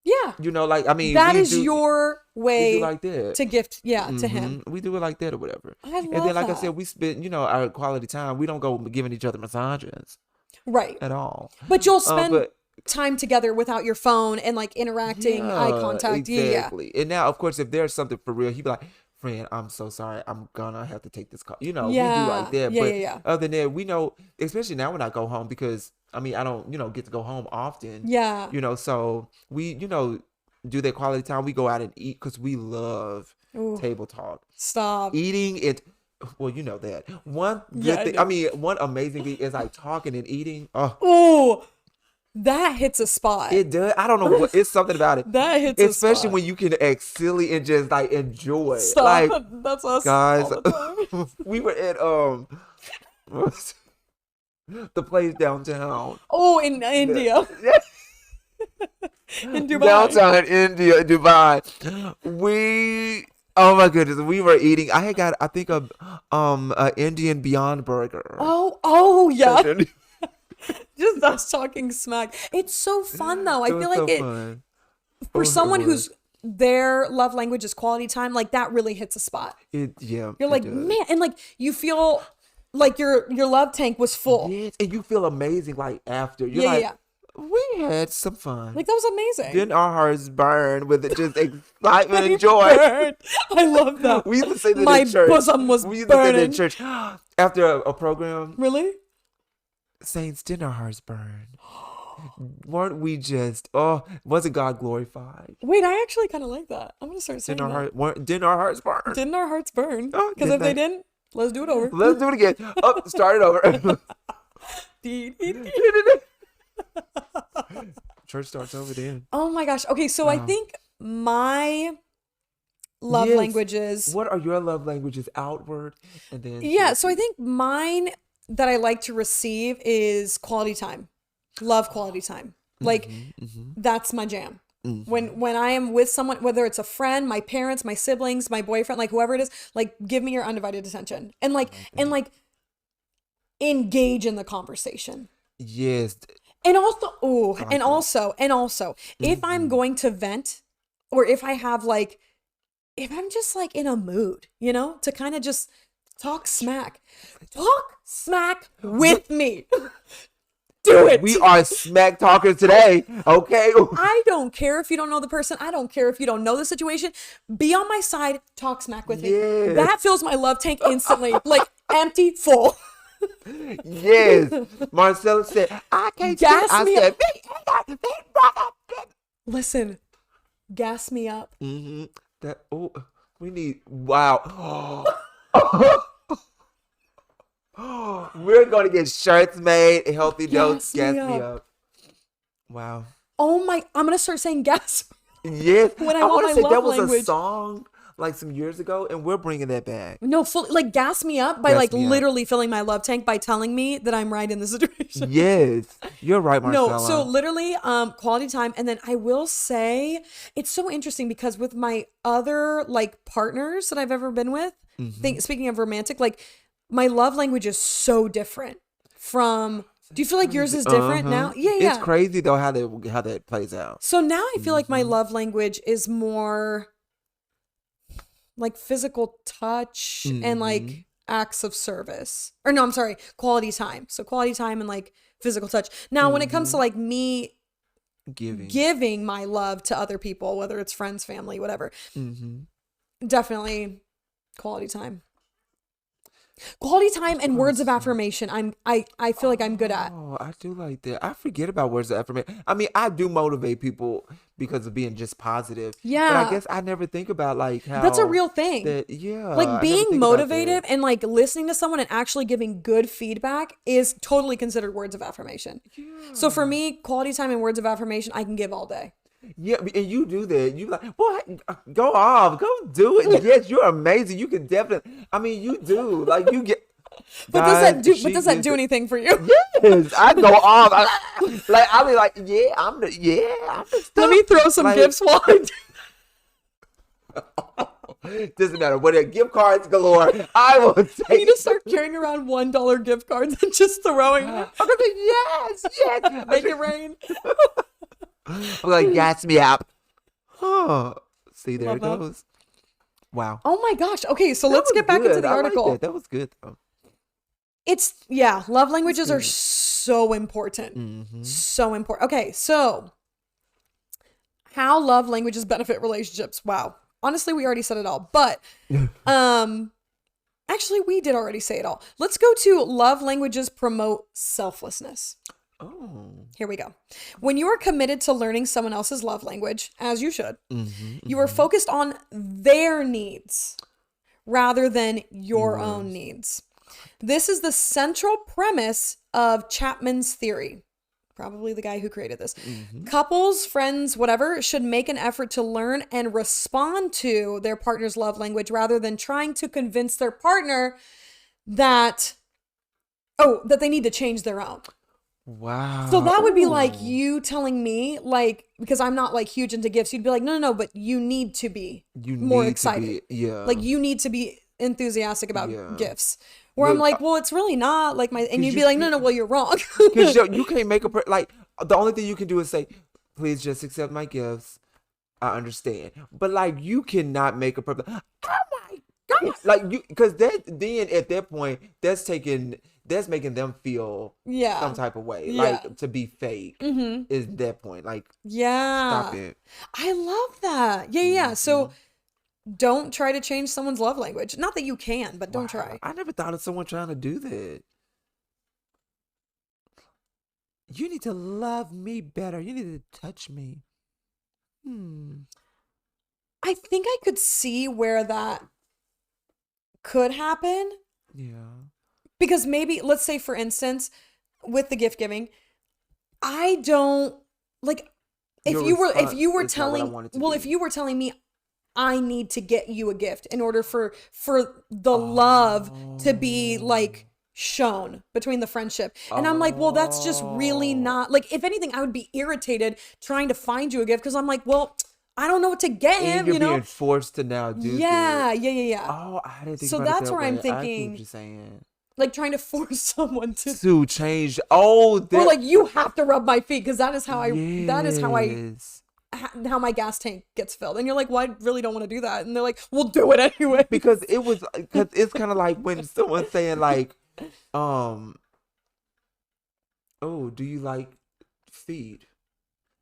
Yeah. Like I mean, That we is do your we do way like that. to gift, yeah, to him. We do it like that or whatever. I And then, love like I that. said, we spend our quality time. We don't go giving each other massages Right. at all. But you'll spend But time together without your phone and like interacting, eye yeah, contact. Yeah, yeah. exactly. And now, of course, if there's something for real, he'd be like, friend, I'm so sorry. I'm gonna have to take this call. We do like Yeah. that. Yeah, But yeah, yeah. other than that, we know, especially now when I go home, because I mean, I don't, get to go home often, Yeah. so we, do that quality time. We go out and eat because we love Ooh, table talk. stop. Eating it, well, you know that. One Yeah, good I thing, do. I mean, one amazing thing is like talking and eating. Oh, Ooh, that hits a spot. it does. I don't know what, it's something about it. That hits a Especially spot. when you can act silly and just like enjoy. Stop. Like, That's us guys, all the time. we were at the place downtown. Oh, in India. Yeah. In Dubai. Downtown India, Dubai. Oh my goodness, we were eating. I had got, I think, a Indian Beyond Burger. Oh yeah. Just us talking smack. It's so fun though. I It was feel like so it fun. for It someone was. who's their love language is quality time, like that really hits a spot. Yeah, You're it like, does. man, and like you feel like your love tank was full. Yes, and you feel amazing like after. You're Yeah, like, yeah. we had some fun. Like that was amazing. Then our hearts burn with just excitement They and joy. burned. I love that. We used to say that My in church. bosom was We used to say that burning. in church after a program. Really? Saints, didn't our hearts burn? Weren't we just? Wasn't God glorified? Wait, I actually kind of like that. I'm gonna start saying Didn't our hearts burn? Didn't our hearts burn? Oh, Because didn't if they they? didn't, let's do it over. Let's do it again. Start it over. Dee, dee, dee. Church starts over then. Oh my gosh. Okay, so I Wow. think my love Yes. languages. What are your love languages outward and then? Yeah, so I think mine that I like to receive is quality time. Love quality time. Like that's my jam. When I am with someone, whether it's a friend, my parents, my siblings, my boyfriend, like whoever it is, like give me your undivided attention and like engage in the conversation. Yes. And also, if I'm going to vent or if I have like, if I'm just like in a mood, to kind of just talk smack with me. Do it. We are smack talkers today. Okay. I don't care if you don't know the person. I don't care if you don't know the situation. Be on my side. Talk smack with me. Yes. That fills my love tank instantly. Like empty, full. Yes. Marcella said, I can't Gas stand. I me said, Listen, gas me up. that. Oh, we need. Wow. We're gonna get shirts made. Healthy dose. Gas me Gas me up. up. Wow. Oh my! I'm gonna start saying gas. Yes. When I want want to my say love that was a language. song like some years ago, and we're bringing that back. No, fully like gas me up by Gas like me up. literally filling my love tank by telling me that I'm right in the situation. Yes, you're right, Marcella. No, so literally, quality time, and then I will say it's so interesting because with my other like partners that I've ever been with, speaking of romantic, like my love language is so different from. Do you feel like yours is different now? Yeah, yeah. It's crazy though how that plays out. So now I feel like my love language is more like physical touch and like acts of service. Or no, I'm sorry, quality time. So quality time and like physical touch. Now, when it comes to like me giving my love to other people, whether it's friends, family, whatever, definitely quality time. Quality time and words of affirmation. I feel like I'm good at. Oh, I do like that. I forget about words of affirmation. I mean, I do motivate people because of being just positive. Yeah. But I guess I never think about like how That's a real thing. Yeah. I Like never being think about motivative that. and like listening to someone and actually giving good feedback is totally considered words of affirmation. So for me, quality time and words of affirmation, I can give all day. Yeah, and you do that. You like, what? Go off. Go do it. Yes, you're amazing. You can definitely. I mean, you do. Like you get. But Guys, does she that gets do it. anything for you? Yes, I go off. I'll be like, yeah, I'm the stuff. Let me throw some Like- gifts while I do. Doesn't matter. What gift cards galore. I will I take. need to start carrying around $1 gift cards and just throwing them. I'm gonna be yes. Make it rain. I'm like, gas me up. Oh, see, there Love it that. goes. Wow. Oh my gosh. Okay, so That let's was get back into good. the I like article. that. That was good though. Love languages are so important. So important. Okay, so how love languages benefit relationships. Wow. Honestly, we already said it all, but actually we did already say it all. Let's go to love languages promote selflessness. Oh. Here we go. When you are committed to learning someone else's love language, as you should, you are focused on their needs rather than your own needs. This is the central premise of Chapman's theory. Probably the guy who created this. Couples, friends, whatever, should make an effort to learn and respond to their partner's love language rather than trying to convince their partner that they need to change their own. So Wow. that would be like Ooh. you telling me, like, because I'm not like huge into gifts, you'd be like, no, no, no, but you need to be You more need to excited. be, yeah, Like, you need to be enthusiastic about yeah. gifts. Where I'm But like, well, it's really not like my, and cause you'd you be like, no, can't, no, well, you're wrong. cause you can't make like the only thing you can do is say, please just accept my gifts. I understand, but like you cannot make a perfect. Oh my god! Like you, because that then at that point, that's making them feel some Yeah. type of way, Yeah. like to be fake. Mm-hmm. Is that point? Like stop Yeah. it. I love that. Yeah, yeah. Hmm. So don't try to change someone's love language. Not that you can, but don't Wow, try. I never thought of someone trying to do that. You need to love me better. You need to touch me. Hmm. I think I could see where that could happen Yeah. because maybe, let's say, for instance, with the gift giving, I don't like Your if you response were is not what I telling, want it to well, if be. you were telling me I need to get you a gift in order for the love to be Oh. like shown between the friendship. And I'm like, well, that's just really Oh. not like, if anything, I would be irritated trying to find you a gift because I'm like, well, I don't know what to get And him, you're you know? being forced to now do that. Yeah, yeah, yeah, yeah. Oh, I didn't think So about it that's that where I'm way. I see what thinking, you're saying. like trying to force someone to, To change. Oh, or that. like you have to rub my feet because that is Yes. how my gas tank gets filled. And you're like, well, I really don't want to do that. And they're like, we'll do it anyway. Because because it's kind of like when someone's saying like, um, oh, do you like feet?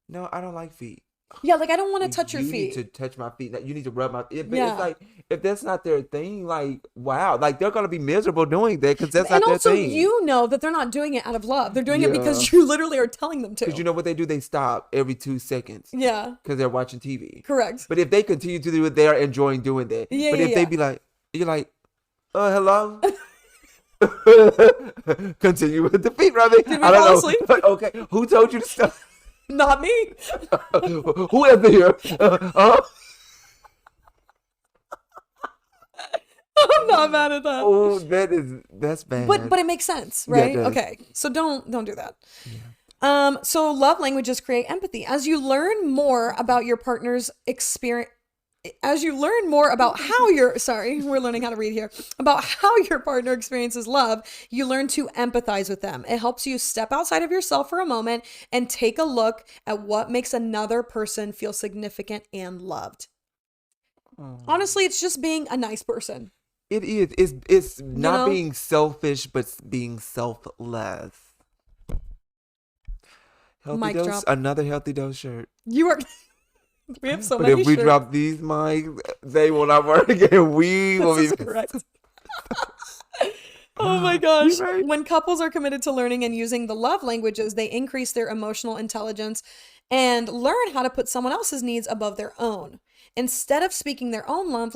No, I don't like feet. Yeah, like I don't want to touch your You need feet. to touch my feet. You need to rub my. But it's Yeah. like if that's not their thing, like wow, like they're gonna be miserable doing that because that's And not their also, thing. you know that they're not doing it out of love. They're doing it Yeah, because you literally are telling them because to. you know what they do? They stop every 2 seconds Yeah, because they're watching TV. correct. But if they continue to do it, they're enjoying doing that. Yeah, But yeah, if they yeah. be like, you're like, hello. Continue with the feet rubbing. Did we I fall don't asleep? know. Okay, who told you to stop? Not me. Who is here? I'm not mad at that. Oh, that's bad. But it makes sense, Yeah, it right? does. Okay. So don't do that. So love languages create empathy. As you learn more about your partner's experience, as you learn more about how your, sorry, we're learning how to read here, about how your partner experiences love, you learn to empathize with them. It helps you step outside of yourself for a moment and take a look at what makes another person feel significant and loved. Oh. Honestly, it's just being a nice person. It is. It's not know? being selfish, but being selfless. Healthy Mic dose. drop. Another healthy dose shirt. You are. We have so But many if we shirts. drop these mics, they will not work again. We will This be. is correct. Oh my gosh. You're right. When couples are committed to learning and using the love languages, they increase their emotional intelligence and learn how to put someone else's needs above their own. Instead of speaking their own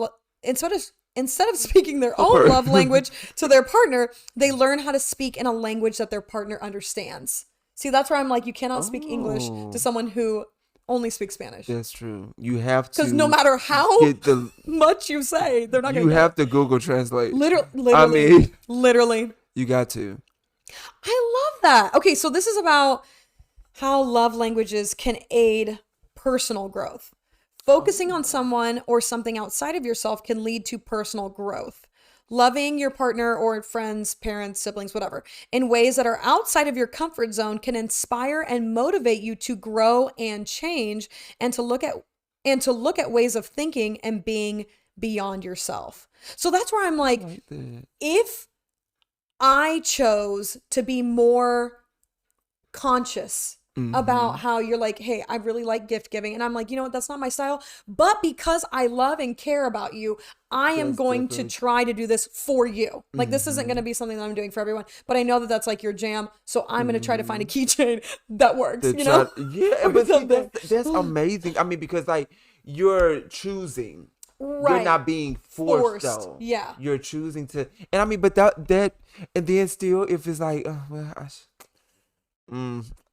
speaking their own love language to their partner, they learn how to speak in a language that their partner understands. See, that's where I'm like, you cannot speak English Oh. to someone who only speaks Spanish. That's true. You have to. Because no matter how get the. much you say, they're not going You to have to Google Translate. literally. I mean, literally. you got to. I love that. Okay, so this is about how love languages can aid personal growth. Focusing on someone or something outside of yourself can lead to personal growth. Loving your partner or friends, parents, siblings, whatever, in ways that are outside of your comfort zone can inspire and motivate you to grow and change and to look at ways of thinking and being beyond yourself. So that's where I'm like, Like that. if I chose to be more conscious about how you're like, hey, I really like gift giving. And I'm like, you know what? That's not my style. But because I love and care about you, I am That's going to different. try to do this for you. Like, this isn't going to be something that I'm doing for everyone. But I know that that's like your jam. So I'm going to try to find a keychain that works, To you know? try- yeah, Or but see, something. that's amazing. I mean, because like you're choosing. You're Right. not being forced, Forced, though. yeah. You're choosing to, and I mean, but that, and then still, if it's like, well,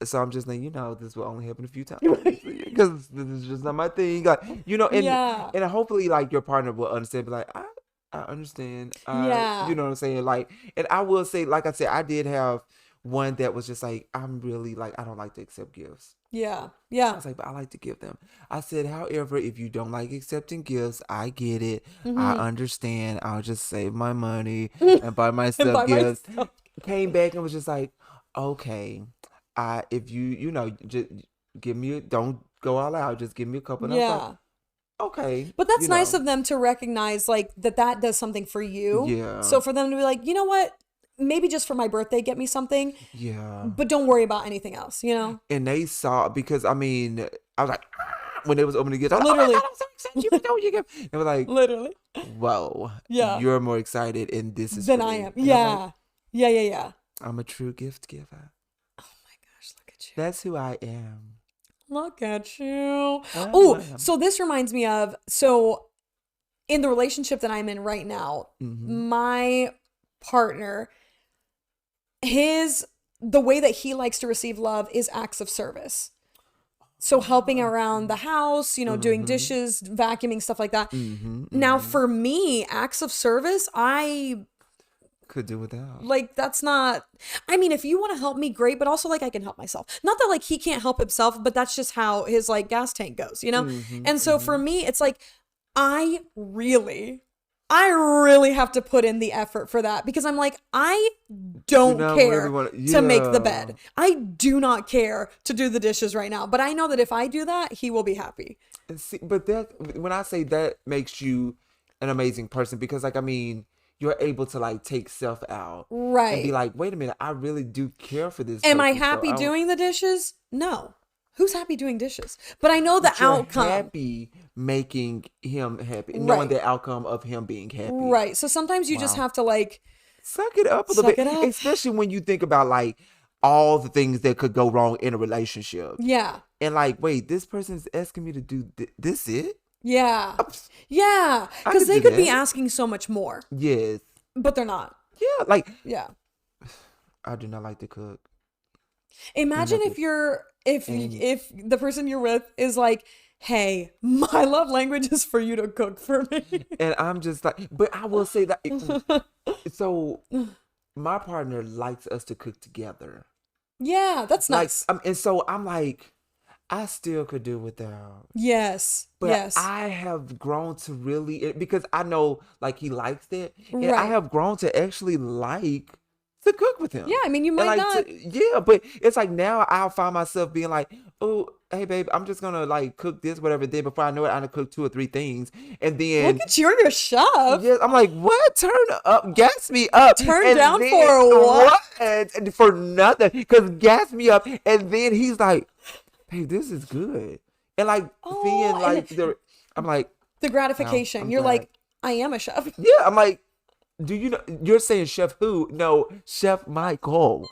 so I'm just letting this will only happen a few times because this is just not my thing. Like, and Yeah. and hopefully, like your partner will understand. Be like, I understand. Yeah. You know what I'm saying? Like, and I will say, like I said, I did have one that was just like, I'm really like, I don't like to accept gifts. Yeah. I Yeah. was like, but I like to give them. I said, however, if you don't like accepting gifts, I get it. I Mm-hmm. understand. I'll just save my money and buy And myself by gifts. myself. Came back and was just like, okay, if just give me, don't go all out. Just give me a couple. And I was like, Yeah. okay, But that's nice of them to recognize like that does something for you. yeah, So for them to be like, you know what? Maybe just for my birthday, get me something, yeah. but don't worry about anything else, you know? And they saw, because I mean, I was like, "Ah," when they was opening the gifts, I was like, oh my Literally. God, I'm so excited! You know, you give. They were like, Literally. whoa, Yeah. you're more excited, and this is Than for I me. am. And I'm like, Yeah. Yeah, yeah, yeah. I'm a true gift giver. Oh my gosh, look at you. That's who I am. Look at you. I Oh, am. so this reminds me of, so in the relationship that I'm in right now, Mm-hmm. my partner, the way that he likes to receive love is acts of service. So helping around the house, doing Mm-hmm. dishes, vacuuming, stuff like that. Mm-hmm. Now, Mm-hmm. for me, acts of service, Could do without. like, that's not, I mean, if you want to help me, great, but also like I can help myself. Not that like he can't help himself, but that's just how his like gas tank goes, you know? Mm-hmm. And so Mm-hmm. for me, it's like, I really have to put in the effort for that because I'm like, I don't not care really wanna- to make the yeah. bed. I do not care to do the dishes right now, but I know that if I do that, he will be happy. And see, but that, when I say that makes you an amazing person, because like, I mean, you're able to like take self out and be Right. like, wait a minute, I really do care for this Am I person, so happy I- doing the dishes? No. Who's happy doing dishes? But I know the but you're outcome. happy making him happy, knowing Right. the outcome of him being happy. Right. So sometimes you just Wow. have to like, Suck it up a little Suck bit, it up. especially when you think about like all the things that could go wrong in a relationship, yeah. and like, wait, this person's asking me to do this. It? Yeah. Yeah. I Because could they do could be that. asking so much more, Yes. but they're not. Yeah. Like, Yeah. I do not like to cook. Imagine if And- if the person you're with is like, hey, my love language is for you to cook for me. And I'm just like, but I will say that. So, my partner likes us to cook together. Yeah, that's Like, nice. and so I'm like, I still could do without. Yes. But Yes. I have grown to really, because I know like he likes it, and I Right. have grown to actually like to cook with him. Yeah, I mean, you And might like not. yeah, but it's like now I'll find myself being like, oh, hey babe, I'm just gonna like cook this, whatever. Then before I know it, I'm gonna cook 2 or 3 things, and then Look at you, you're a chef. yes, I'm like, what? Turn up, gas me up. Turn And down then- for what? And for nothing, because gas me up, and then he's like, hey, this is good, and like seeing Oh, like I'm like, The gratification. I'm You're glad. like, I am a chef. yeah, I'm like, do you know? You're saying Chef who? No, Chef Michael.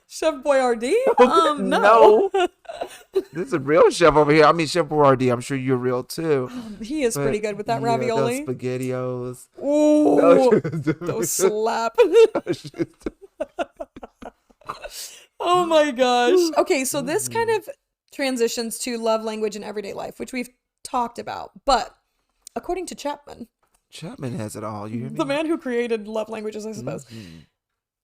Chef Boyardee? No. No. This is a real chef over here. I mean, Chef Boyardee, I'm sure you're real too. He is pretty But, good with that yeah, ravioli. those SpaghettiOs. Ooh, those slap. Oh my gosh. Okay, so this kind of transitions to love language in everyday life, which we've talked about. But according to Chapman, Chapman has it all. You hear me? the man who created love languages, I suppose. Mhm.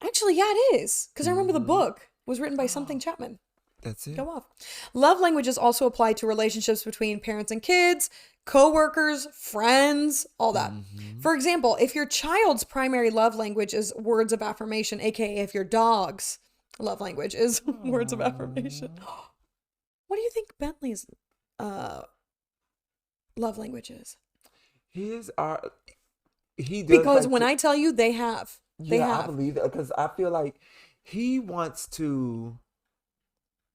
Actually, yeah, it is. Because I remember the Mhm. book was written by something Chapman. That's it. Go off. Love languages also apply to relationships between parents and kids, co-workers, friends, all that. Mhm. For example, if your child's primary love language is words of affirmation, aka if your dog's love language is words of affirmation. What do you think Bentley's love language is? His are he does Because like when to- I tell you, they have. They yeah, I have. believe that, because I feel like he wants to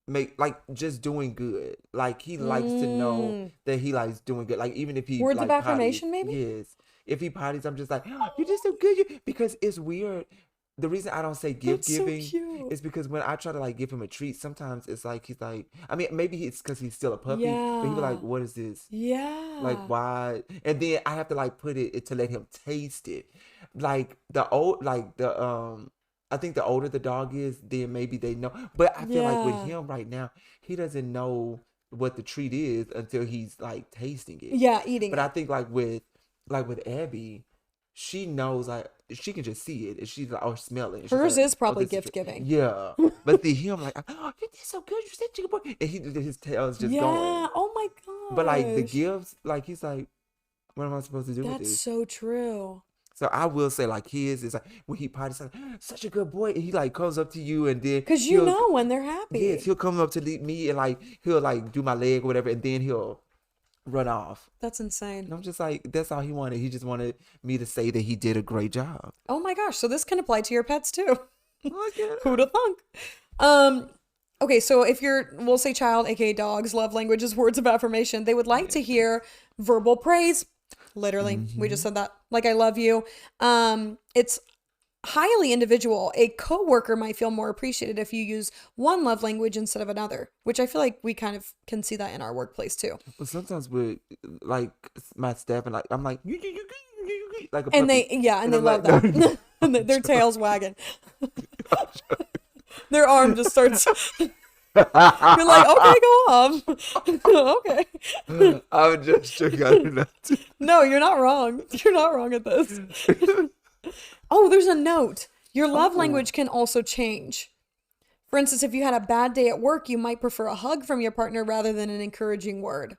make like just doing good. Like he likes to know that he likes doing good. Like even if he Words of like affirmation, potties, maybe? yes. If he potties, I'm just like, oh, you did so good. Because it's weird. The reason I don't say gift That's so giving cute. is because when I try to like give him a treat, sometimes it's like he's like, I mean, maybe it's because he's still a puppy, but he be like, Yeah. what is this? Yeah. Like why? And then I have to like put it to let him taste it. Like I think the older the dog is, then maybe they know. But I feel like with Yeah. him right now, he doesn't know what the treat is until he's like tasting it. Yeah, eating But it. I think like with Abby, she knows like she can just see it and she's like, or smell it. And she's Hers like, is probably this is gift giving. yeah. But the him like, oh, you did so good. You said chicken boy, and his tail is just Yeah. going. Oh my gosh. But like the gifts, like he's like, what am I supposed to do with That's this? so true. So I will say like his is like when he potties like such a good boy, and he like comes up to you and then Because you he'll- know when they're happy. yes, he'll come up to me and like he'll like do my leg or whatever, and then he'll run off. That's insane. And I'm just like, that's all he wanted. He just wanted me to say that he did a great job. Oh my gosh. So this can apply to your pets too. Look at Who'da thunk? Okay, so if we'll say child, aka dogs, love language is words of affirmation. They would like to hear verbal praise. Literally, we just said that. Like, I love you. It's highly individual. A coworker might feel more appreciated if you use one love language instead of another, which I feel like we kind of can see that in our workplace too. But sometimes with like my staff and like I'm like like a And puppy. they I'm love like, that. And their tails wagging. Their arm just starts. You're like, okay, go off. Okay. I'm just joking. No, you're not wrong. You're not wrong at this. Oh, there's a note. Your love language can also change. For instance, if you had a bad day at work, you might prefer a hug from your partner rather than an encouraging word.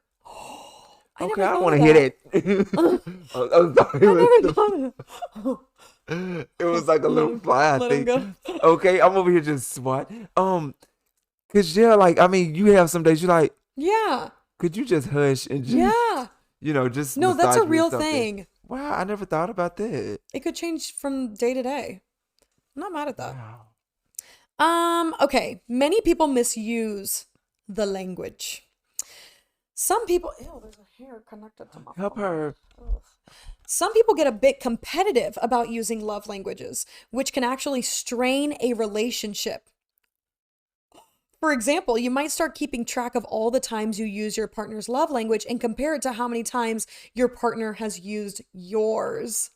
Okay, I don't want to hear that. I'm sorry. It was like a little fly, I Let him think. go. Okay, I'm over here just swat. Cause yeah, like I mean, you have some days you're like, Yeah. could you just hush and just, Yeah. just No, that's massage a me or real something? thing. Wow, I never thought about that. It could change from day to day. I'm not mad at that. Wow. Okay. Many people misuse the language. Some people, ew, there's a hair connected to my Help phone. her. Some people get a bit competitive about using love languages, which can actually strain a relationship. For example, you might start keeping track of all the times you use your partner's love language and compare it to how many times your partner has used yours.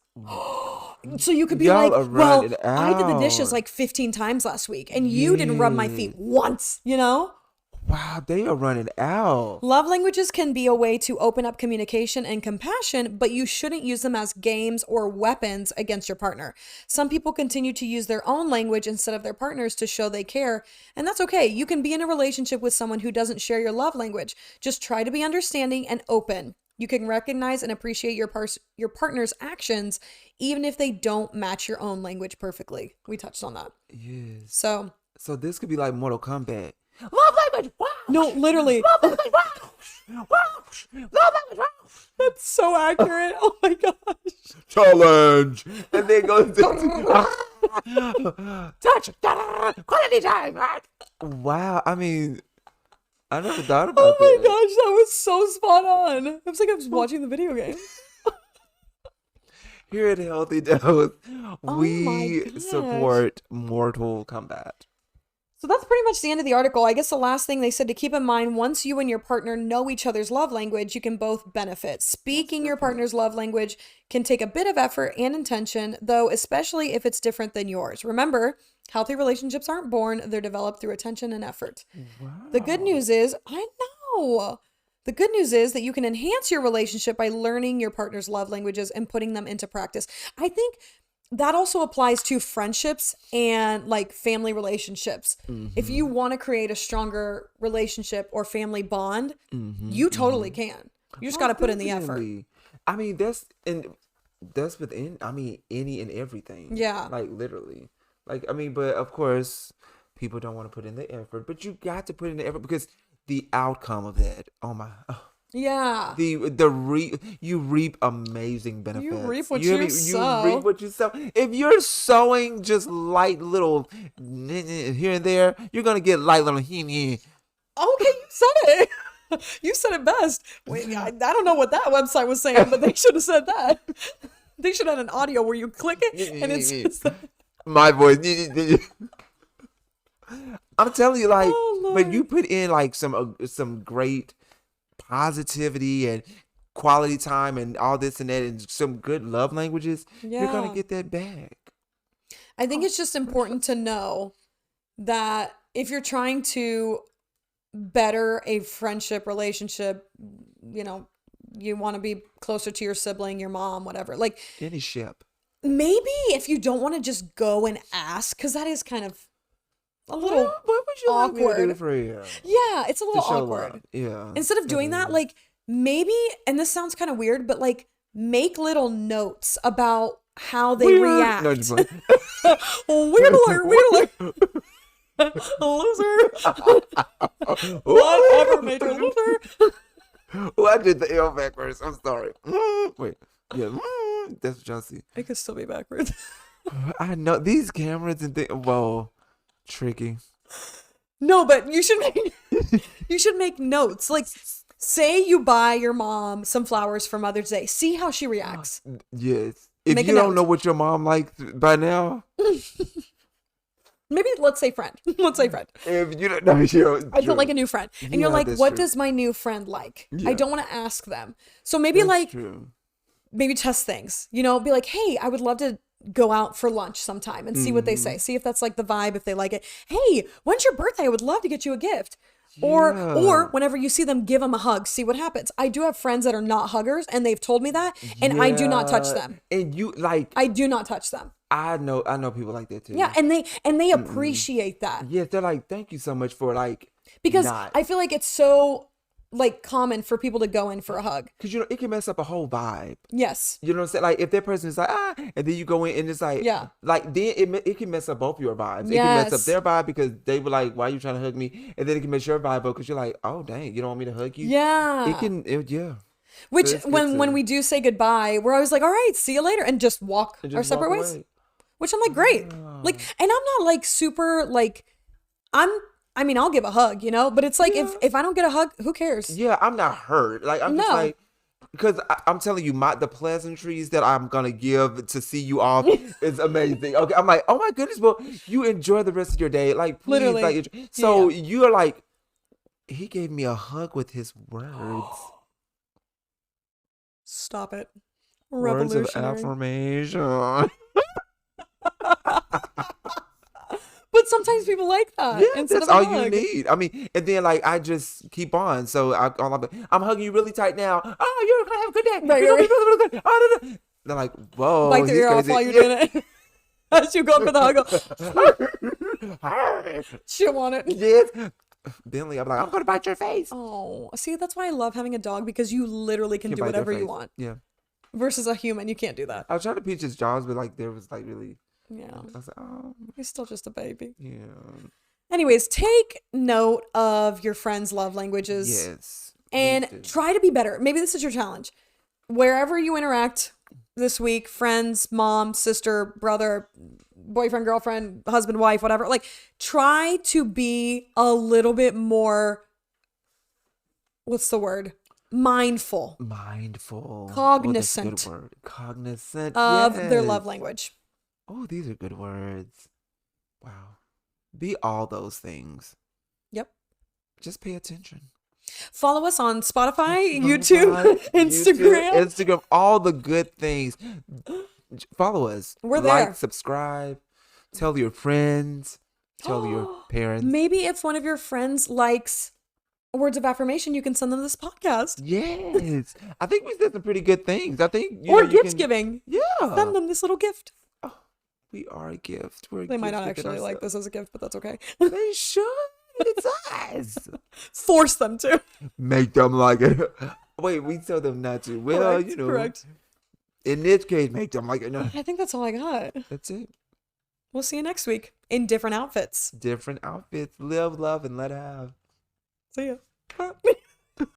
So you could be Y'all like, are well, running I did the dishes out. like 15 times last week and you didn't rub my feet once, you know? Wow, they are running out. Love languages can be a way to open up communication and compassion, but you shouldn't use them as games or weapons against your partner. Some people continue to use their own language instead of their partner's to show they care, and that's okay. You can be in a relationship with someone who doesn't share your love language. Just try to be understanding and open. You can recognize and appreciate your partner's actions, even if they don't match your own language perfectly. We touched on that. Yes. So, this could be like Mortal Kombat. Love language. Wow. no, literally. Love language. Wow. Wow. Love language. Wow. That's so accurate. Oh my gosh. Challenge. And then goes touch. Quality time. Wow. I mean, I never thought about Oh my that. gosh, that was so spot on. It was like I was watching the video game. Here at Healthy Dose, Oh we my gosh. support Mortal Kombat. So that's pretty much the end of the article. I guess the last thing they said to keep in mind, once you and your partner know each other's love language, you can both benefit. Speaking your partner's love language can take a bit of effort and intention, though, especially if it's different than yours. Remember, healthy relationships aren't born, they're developed through attention and effort. Wow. The good news is, I know. The good news is that you can enhance your relationship by learning your partner's love languages and putting them into practice. I think that also applies to friendships and like family relationships. If you want to create a stronger relationship or family bond, you totally can. You just got to put in the effort. Definitely. I mean, that's within, I mean, any and everything. Yeah. Like, literally. Like, I mean, but of course, people don't want to put in the effort, but you got to put in the effort because the outcome of that, Yeah. you reap amazing benefits. reap what hear you me? sow. You reap what you sow. If you're sowing just light little here and there, you're gonna get light little Okay, you said it. You said it best. Wait, I don't know what that website was saying, but they should have said that. They should have had an audio where you click it and it says that. My voice. I'm telling you, like, Oh, but you Lord. put in like some great positivity and quality time and all this and that and some good love languages, you're gonna Yeah. get that back. I think it's just important to know that if you're trying to better a friendship, relationship, you know, you want to be closer to your sibling, your mom, whatever. Like, Any ship. maybe if you don't want to just go and ask, because that is kind of a little What would you like me to do awkward. for you? Yeah, it's a To little show awkward. love. Yeah. Instead of doing that, is. like maybe, and this sounds kind of weird, but like make little notes about how they Weird. react. No, just like- Weird alert, weird alert. Loser. Whatever, Major Loser. Oh, I did the L backwards. I'm sorry. Wait. Yeah. That's what y'all see. It could still be backwards. I know these cameras and things. Whoa. Tricky. No, but you should make notes. Like, say you buy your mom some flowers for Mother's Day. See how she reacts. Yes. If Make a you don't note. know what your mom likes by now, Maybe let's say friend. Let's say friend. if you don't know, you I feel like a new friend. And you're Yeah, like, that's what true. does my new friend like? Yeah. I don't want to ask them. So maybe like, true. maybe test things, you know, be like, hey, I would love to go out for lunch sometime and see what they Mm-hmm. say. See if that's like the vibe, if they like it. Hey, when's your birthday? I would love to get you a gift. Or Yeah. whenever you see them, give them a hug. See what happens. I do have friends that are not huggers and they've told me that, and I do not touch Yeah. them. And you like, I do not touch them. I know people like that too. Yeah, and they appreciate that. Yes, they're like, thank you so much for like, Because not. I feel like it's so like common for people to go in for a hug. Because you know it can mess up a whole vibe. Yes. You know what I'm saying? Like if that person is like and then you go in and it's like Yeah. like then it can mess up both your vibes. It can mess up Yes. their vibe because they were like, why are you trying to hug me? And then it can mess your vibe up because you're like, oh dang, you don't want me to hug you? Yeah. Yeah. Which So it's good when to- we do say goodbye, we're always like, all right, see you later, and just walk And our just separate walk ways. away. Which I'm like, great. Like, and I'm not like super like I mean, I'll give a hug, you know, but it's like if I don't get a hug, who cares? Yeah, I'm not hurt. Like I'm just No. like because I'm telling you, the pleasantries that I'm gonna give to see you off is amazing. Okay, I'm like, oh my goodness, well, you enjoy the rest of your day, like please, Literally. like. So you're like, he gave me a hug with his words, Stop it. words of Revolutionary. affirmation. But sometimes people like that. Yeah, instead that's of a all you hug. need. I mean, and then like I just keep on. So I'm hugging you really tight now. Oh, you're gonna have a good day. Right, You're gonna right. be really, really good. Oh, no, no. They're like, whoa, Bite their he's ear off crazy. while you're Yeah. doing it. As you go for the hug. She want it. Yes. Bentley, I'm like, I'm gonna bite your face. Oh, see, that's why I love having a dog, because you literally can Can't do bite their whatever you face. want. Yeah. Versus a human, you can't do that. I was trying to pinch his jaws, but like there was like really. Yeah. I was like, oh, He's still just a baby. yeah. Anyways, take note of your friends' love languages Yes. and please do. try to be better. Maybe this is your challenge. Wherever you interact this week, friends, mom, sister, brother, boyfriend, girlfriend, husband, wife, whatever, like try to be a little bit more, what's the word? Mindful Mindful. Cognizant. Oh, that's a good word. Cognizant of their yes. love language. Oh, these are good words. Wow. Be all those things. Yep. Just pay attention. Follow us on Spotify, YouTube, Instagram. Instagram, all the good things. Follow us. We're Like, there. subscribe. Tell your friends. Tell your parents. Maybe if one of your friends likes words of affirmation, you can send them this podcast. Yes. I think we said some pretty good things. I think Or you gift can- giving. Yeah. Send them this little gift. We are a gift. We're a They might gift not within actually like ourselves. this as a gift, but that's okay. They should. It's us. Force them to. Make them like it. Wait, we tell them not to. Well, Correct, you know. correct. In this case, make them like it. No, I think that's all I got. that's it. We'll see you next week in different outfits. Different outfits. Live, love, and let have. See ya.